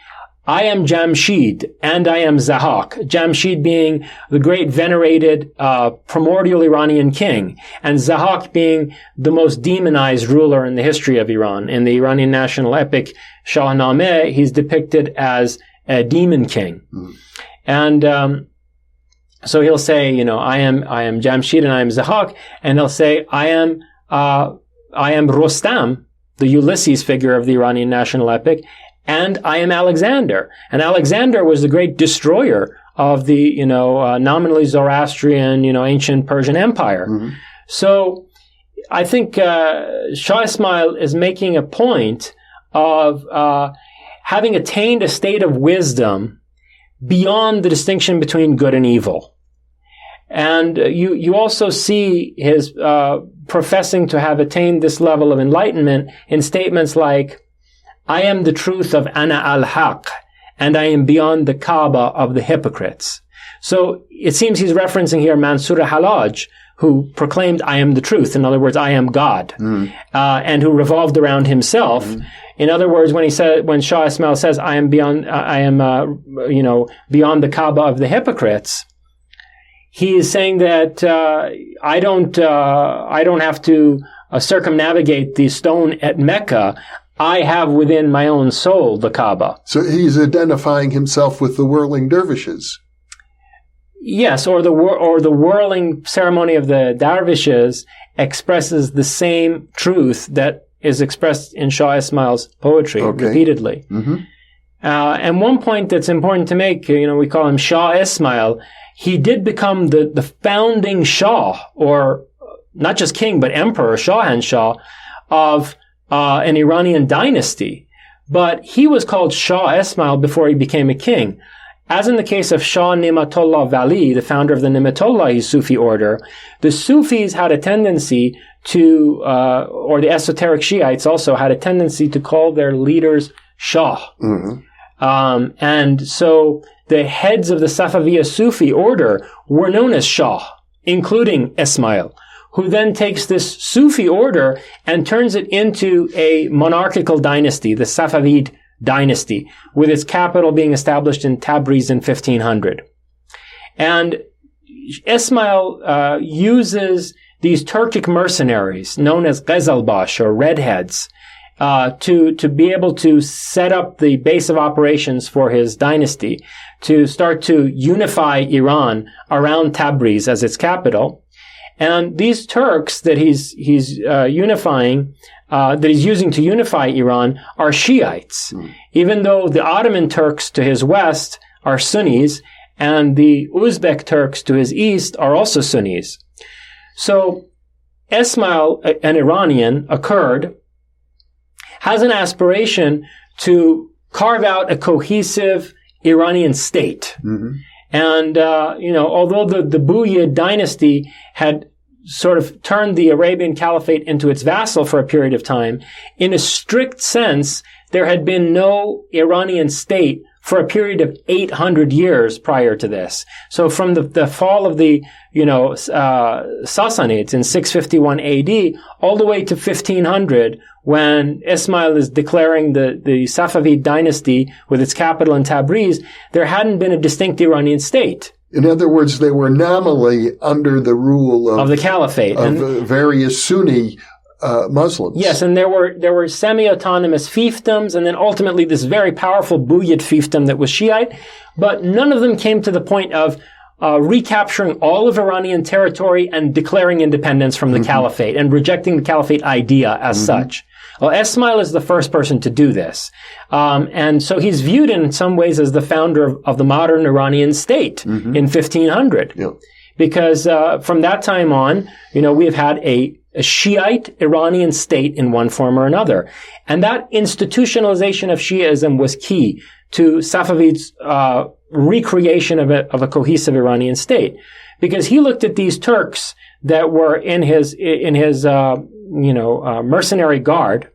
Speaker 3: I am Jamshid, and I am Zahak. Jamshid being the great venerated, primordial Iranian king, and Zahak being the most demonized ruler in the history of Iran. In the Iranian national epic Shahnameh, he's depicted as a demon king. And, so he'll say, I am Jamshid and I am Zahak, and he'll say, I am Rostam, the Ulysses figure of the Iranian national epic, and I am Alexander. And Alexander was the great destroyer of the, nominally Zoroastrian, ancient Persian Empire. So I think Shah Ismail is making a point of having attained a state of wisdom beyond the distinction between good and evil. And you also see his professing to have attained this level of enlightenment in statements like, I am the truth of Ana al-Haq, and I am beyond the Kaaba of the hypocrites. So it seems he's referencing here Mansur al-Hallaj, who proclaimed, I am the truth. In other words, I am God, and who revolved around himself. In other words, when Shah Ismail says, I am beyond the Kaaba of the hypocrites, he is saying that I don't have to circumnavigate the stone at Mecca. I have within my own soul the Kaaba.
Speaker 2: So he's identifying himself with the whirling dervishes.
Speaker 3: Yes, or the whirling ceremony of the dervishes expresses the same truth that is expressed in Shah Ismail's poetry repeatedly. And one point that's important to make, we call him Shah Ismail. He did become the founding Shah, or not just king, but emperor, Shahanshah, of an Iranian dynasty. But he was called Shah Ismail before he became a king. As in the case of Shah Ni'matullah Vali, the founder of the Ni'matullahi Sufi order, the Sufis had a tendency to, or the esoteric Shiites also had a tendency to call their leaders Shah. And so the heads of the Safaviya Sufi order were known as Shah, including Ismail, who then takes this Sufi order and turns it into a monarchical dynasty, the Safavid dynasty, with its capital being established in Tabriz in 1500. And Ismail uses these Turkic mercenaries, known as Ghazalbash, or redheads, to be able to set up the base of operations for his dynasty, to start to unify Iran around Tabriz as its capital. And these Turks that he's unifying, that he's using to unify Iran, are Shiites, even though the Ottoman Turks to his west are Sunnis, and the Uzbek Turks to his east are also Sunnis. So Ismail, an Iranian, a Kurd, has an aspiration to carve out a cohesive Iranian state. And, although the Buyid dynasty had sort of turned the Arabian Caliphate into its vassal for a period of time, in a strict sense, there had been no Iranian state for a period of 800 years prior to this. So from the fall of the, Sassanids in 651 AD all the way to 1500, when Ismail is declaring the Safavid dynasty with its capital in Tabriz, there hadn't been a distinct Iranian state.
Speaker 2: In other words, they were nominally under the rule of
Speaker 3: the caliphate
Speaker 2: of various Sunni Muslims.
Speaker 3: Yes, and there were semi-autonomous fiefdoms, and then ultimately this very powerful Buyid fiefdom that was Shiite, but none of them came to the point of recapturing all of Iranian territory and declaring independence from the caliphate and rejecting the caliphate idea as such. Well, Ismail is the first person to do this. And so he's viewed in some ways as the founder of the modern Iranian state in 1500. Yeah. Because from that time on, we have had a Shiite Iranian state in one form or another. And that institutionalization of Shiism was key to Safavid's recreation of a cohesive Iranian state. Because he looked at these Turks that were in his mercenary guard,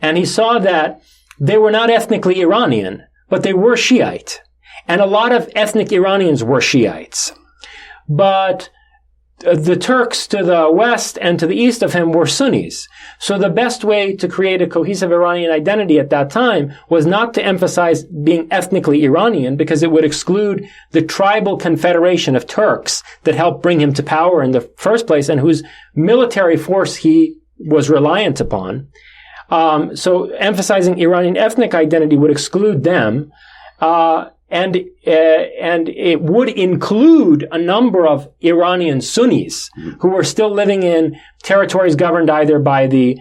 Speaker 3: and he saw that they were not ethnically Iranian, but they were Shiite. And a lot of ethnic Iranians were Shiites. But the Turks to the west and to the east of him were Sunnis. So the best way to create a cohesive Iranian identity at that time was not to emphasize being ethnically Iranian, because it would exclude the tribal confederation of Turks that helped bring him to power in the first place and whose military force he was reliant upon. So emphasizing Iranian ethnic identity would exclude them. And it would include a number of Iranian Sunnis who were still living in territories governed either by the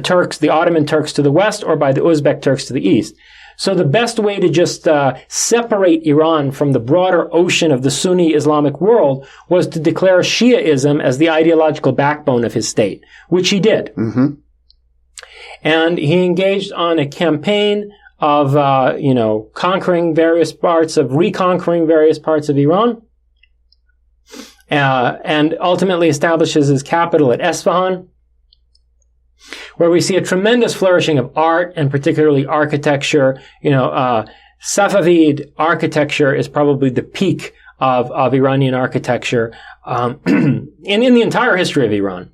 Speaker 3: Turks, the Ottoman Turks to the west, or by the Uzbek Turks to the east. So the best way to just separate Iran from the broader ocean of the Sunni Islamic world was to declare Shiaism as the ideological backbone of his state, which he did. And he engaged on a campaign of, reconquering various parts of Iran, and ultimately establishes his capital at Esfahan, where we see a tremendous flourishing of art and particularly architecture. Safavid architecture is probably the peak of Iranian architecture in the entire history of Iran.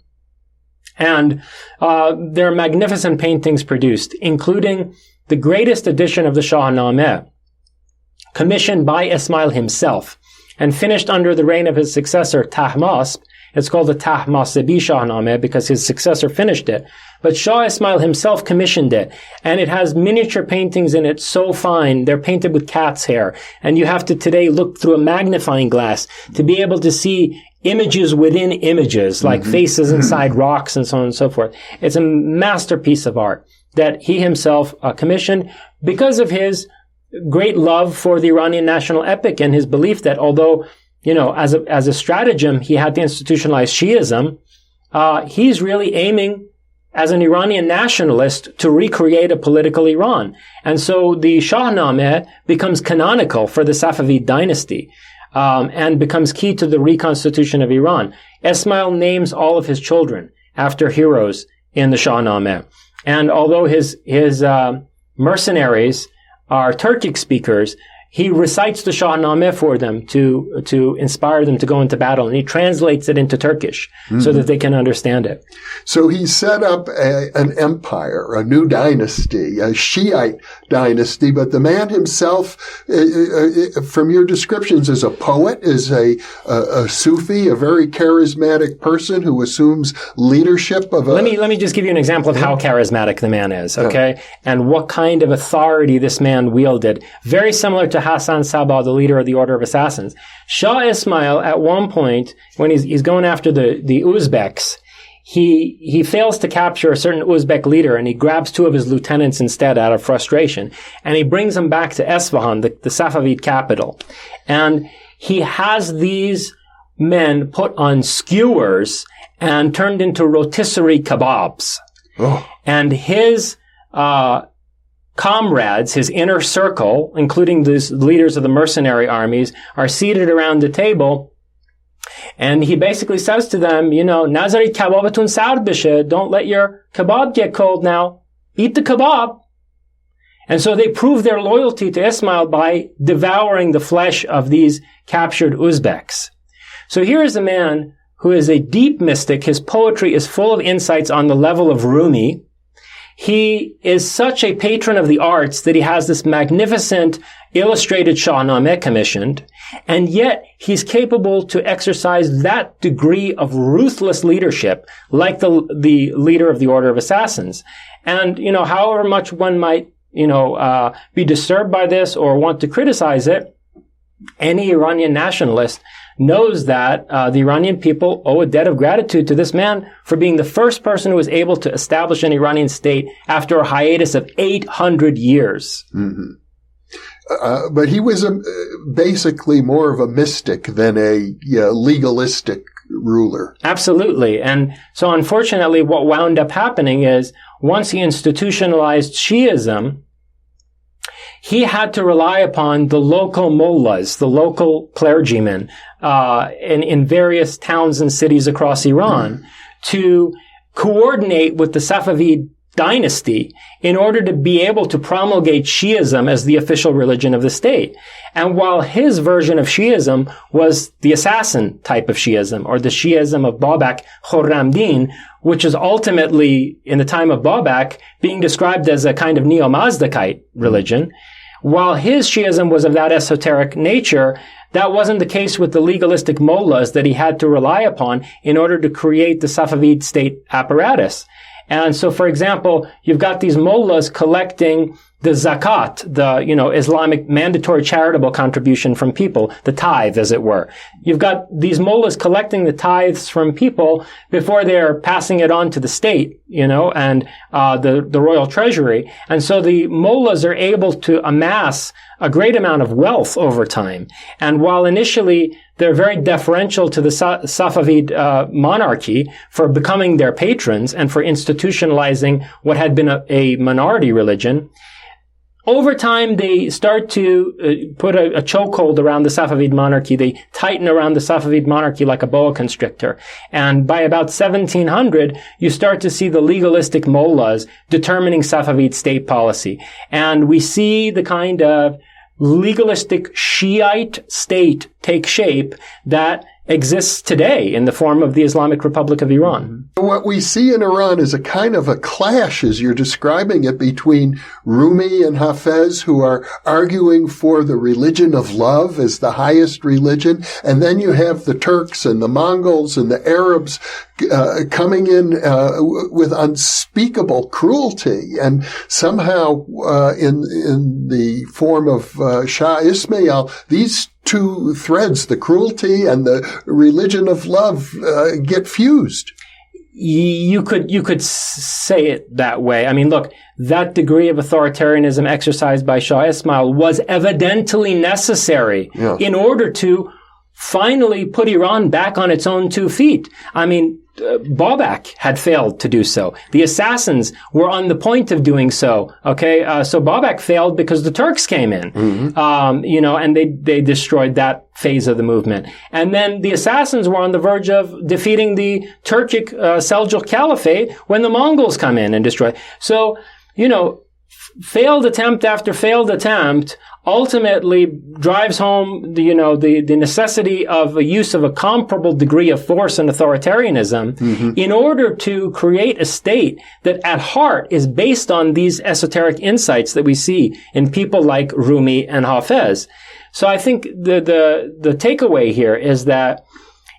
Speaker 3: And there are magnificent paintings produced, including the greatest edition of the Shahnameh, commissioned by Ismail himself and finished under the reign of his successor Tahmasp. It's called the Tahmaspi Shahnameh because his successor finished it. But Shah Ismail himself commissioned it, and it has miniature paintings in it so fine. They're painted with cat's hair, and you have to today look through a magnifying glass to be able to see images within images, like faces inside rocks and so on and so forth. It's a masterpiece of art that he himself commissioned because of his great love for the Iranian national epic and his belief that although, as a stratagem, he had to institutionalize Shiism, he's really aiming as an Iranian nationalist to recreate a political Iran. And so the Shahnameh becomes canonical for the Safavid dynasty, and becomes key to the reconstitution of Iran. Ismail names all of his children after heroes in the Shahnameh. And although his mercenaries are Turkic speakers, he recites the Shahnameh for them to inspire them to go into battle, and he translates it into Turkish so that they can understand it.
Speaker 2: So he set up an empire, a new dynasty, a Shiite dynasty, but the man himself, from your descriptions, is a poet, is a Sufi, a very charismatic person who assumes leadership of a...
Speaker 3: Let me just give you an example of how charismatic the man is, okay? And what kind of authority this man wielded. Very similar to Hassan Sabah, the leader of the Order of Assassins. Shah Ismail, at one point, when he's going after the Uzbeks, he fails to capture a certain Uzbek leader, and he grabs two of his lieutenants instead out of frustration, and he brings them back to Esfahan, the Safavid capital. And he has these men put on skewers and turned into rotisserie kebabs. Oh. And his comrades, his inner circle, including the leaders of the mercenary armies, are seated around the table. And he basically says to them, Nazari kababatun sard bishe, don't let your kebab get cold now. Eat the kebab. And so they prove their loyalty to Ismail by devouring the flesh of these captured Uzbeks. So here is a man who is a deep mystic. His poetry is full of insights on the level of Rumi. He is such a patron of the arts that he has this magnificent illustrated Shahnameh commissioned, and yet he's capable to exercise that degree of ruthless leadership like the leader of the Order of Assassins. And, however much one might, be disturbed by this or want to criticize it, any Iranian nationalist knows that the Iranian people owe a debt of gratitude to this man for being the first person who was able to establish an Iranian state after a hiatus of 800 years.
Speaker 2: But he was basically more of a mystic than a legalistic ruler.
Speaker 3: Absolutely. And so unfortunately, what wound up happening is once he institutionalized Shiism, he had to rely upon the local mullahs, the local clergymen, in various towns and cities across Iran to coordinate with the Safavid dynasty in order to be able to promulgate Shiism as the official religion of the state. And while his version of Shiism was the assassin type of Shiism, or the Shiism of Babak Khurramdin, which is ultimately, in the time of Babak, being described as a kind of neo-Mazdakite religion, while his Shiism was of that esoteric nature, that wasn't the case with the legalistic mullahs that he had to rely upon in order to create the Safavid state apparatus. And so, for example, you've got these mullahs collecting the zakat, the, Islamic mandatory charitable contribution from people, the tithe, as it were. You've got these mullahs collecting the tithes from people before they're passing it on to the state, and the royal treasury. And so the mullahs are able to amass a great amount of wealth over time. And while initially they're very deferential to the Safavid monarchy for becoming their patrons and for institutionalizing what had been a minority religion, over time, they start to put a chokehold around the Safavid monarchy. They tighten around the Safavid monarchy like a boa constrictor. And by about 1700, you start to see the legalistic mullahs determining Safavid state policy. And we see the kind of legalistic Shiite state take shape that exists today in the form of the Islamic Republic of Iran.
Speaker 2: What we see in Iran is a kind of a clash, as you're describing it, between Rumi and Hafez, who are arguing for the religion of love as the highest religion, and then you have the Turks and the Mongols and the Arabs coming in with unspeakable cruelty, and somehow in the form of Shah Ismail, these two threads, the cruelty and the religion of love, get fused.
Speaker 3: You could say it that way. I mean, look, that degree of authoritarianism exercised by Shah Ismail was evidently necessary in order to finally put Iran back on its own 2 feet. I mean, Babak had failed to do so. The assassins were on the point of doing so. Okay, so Babak failed because the Turks came in, and they destroyed that phase of the movement. And then the assassins were on the verge of defeating the Turkic Seljuk Caliphate when the Mongols come in and destroy. So, failed attempt after failed attempt ultimately drives home the necessity of a use of a comparable degree of force and authoritarianism in order to create a state that at heart is based on these esoteric insights that we see in people like Rumi and Hafez. So I think the takeaway here is that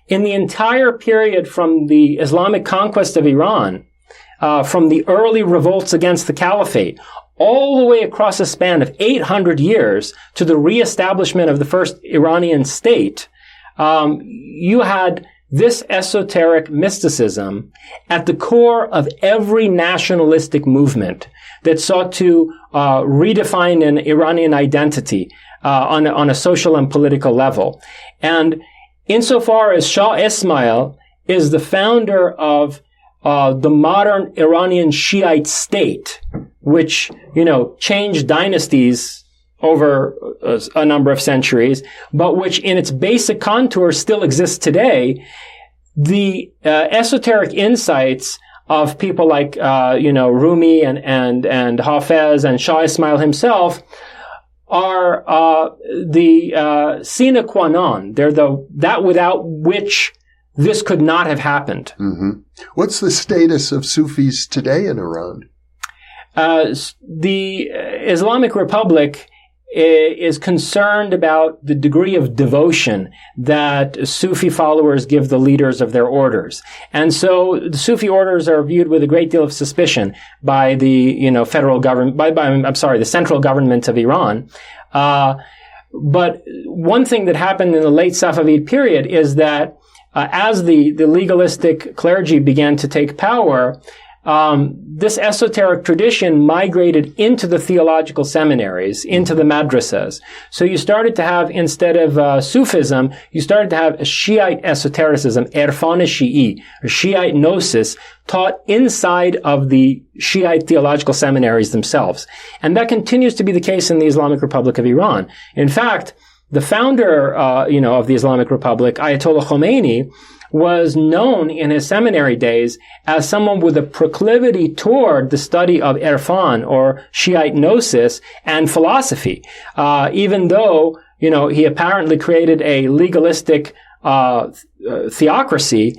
Speaker 3: in the entire period from the Islamic conquest of Iran, from the early revolts against the caliphate, all the way across a span of 800 years to the reestablishment of the first Iranian state, you had this esoteric mysticism at the core of every nationalistic movement that sought to redefine an Iranian identity on a social and political level. And insofar as Shah Ismail is the founder of the modern Iranian Shiite state, which, changed dynasties over a number of centuries, but which in its basic contours still exists today, the esoteric insights of people like, Rumi and Hafez and Shah Ismail himself are the sine qua non. They're that without which this could not have happened.
Speaker 2: What's the status of Sufis today in Iran?
Speaker 3: The Islamic Republic is concerned about the degree of devotion that Sufi followers give the leaders of their orders. And so the Sufi orders are viewed with a great deal of suspicion by the, federal government, the central government of Iran. But one thing that happened in the late Safavid period is that as the legalistic clergy began to take power, this esoteric tradition migrated into the theological seminaries, into the madrasas. So you started to have, instead of Sufism, you started to have a Shiite esotericism, Irfan Shi'i, or Shiite gnosis, taught inside of the Shiite theological seminaries themselves. And that continues to be the case in the Islamic Republic of Iran. In fact, the founder, of the Islamic Republic, Ayatollah Khomeini, was known in his seminary days as someone with a proclivity toward the study of Irfan, or Shiite gnosis, and philosophy. Even though, he apparently created a legalistic theocracy,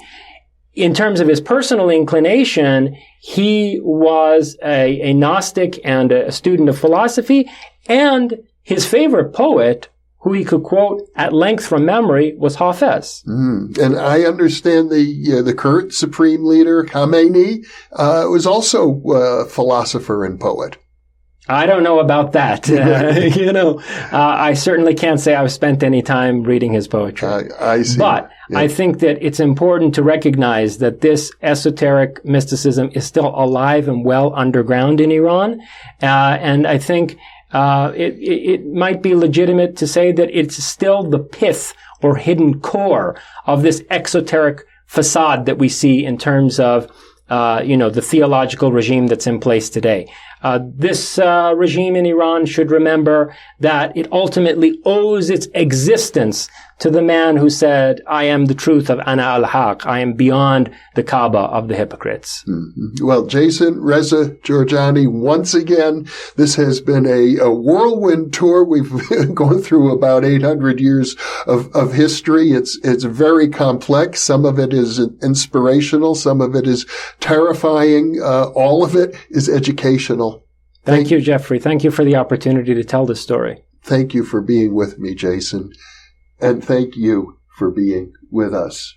Speaker 3: in terms of his personal inclination, he was a Gnostic and a student of philosophy, and his favorite poet, who he could quote at length from memory, was Hafez.
Speaker 2: And I understand the current supreme leader, Khamenei, was also a philosopher and poet.
Speaker 3: I don't know about that. I certainly can't say I've spent any time reading his poetry.
Speaker 2: I see.
Speaker 3: But I think that it's important to recognize that this esoteric mysticism is still alive and well underground in Iran. And I think it might be legitimate to say that it's still the pith or hidden core of this exoteric facade that we see in terms of, the theological regime that's in place today. This regime in Iran should remember that it ultimately owes its existence to the man who said, I am the truth of Ana al-Haq. I am beyond the Kaaba of the hypocrites.
Speaker 2: Mm-hmm. Well, Jason, Reza Jorjani, once again, this has been a whirlwind tour. We've gone through about 800 years of history. It's very complex. Some of it is inspirational. Some of it is terrifying. All of it is educational.
Speaker 3: Thank you, Jeffrey. Thank you for the opportunity to tell this story.
Speaker 2: Thank you for being with me, Jason. And thank you for being with us.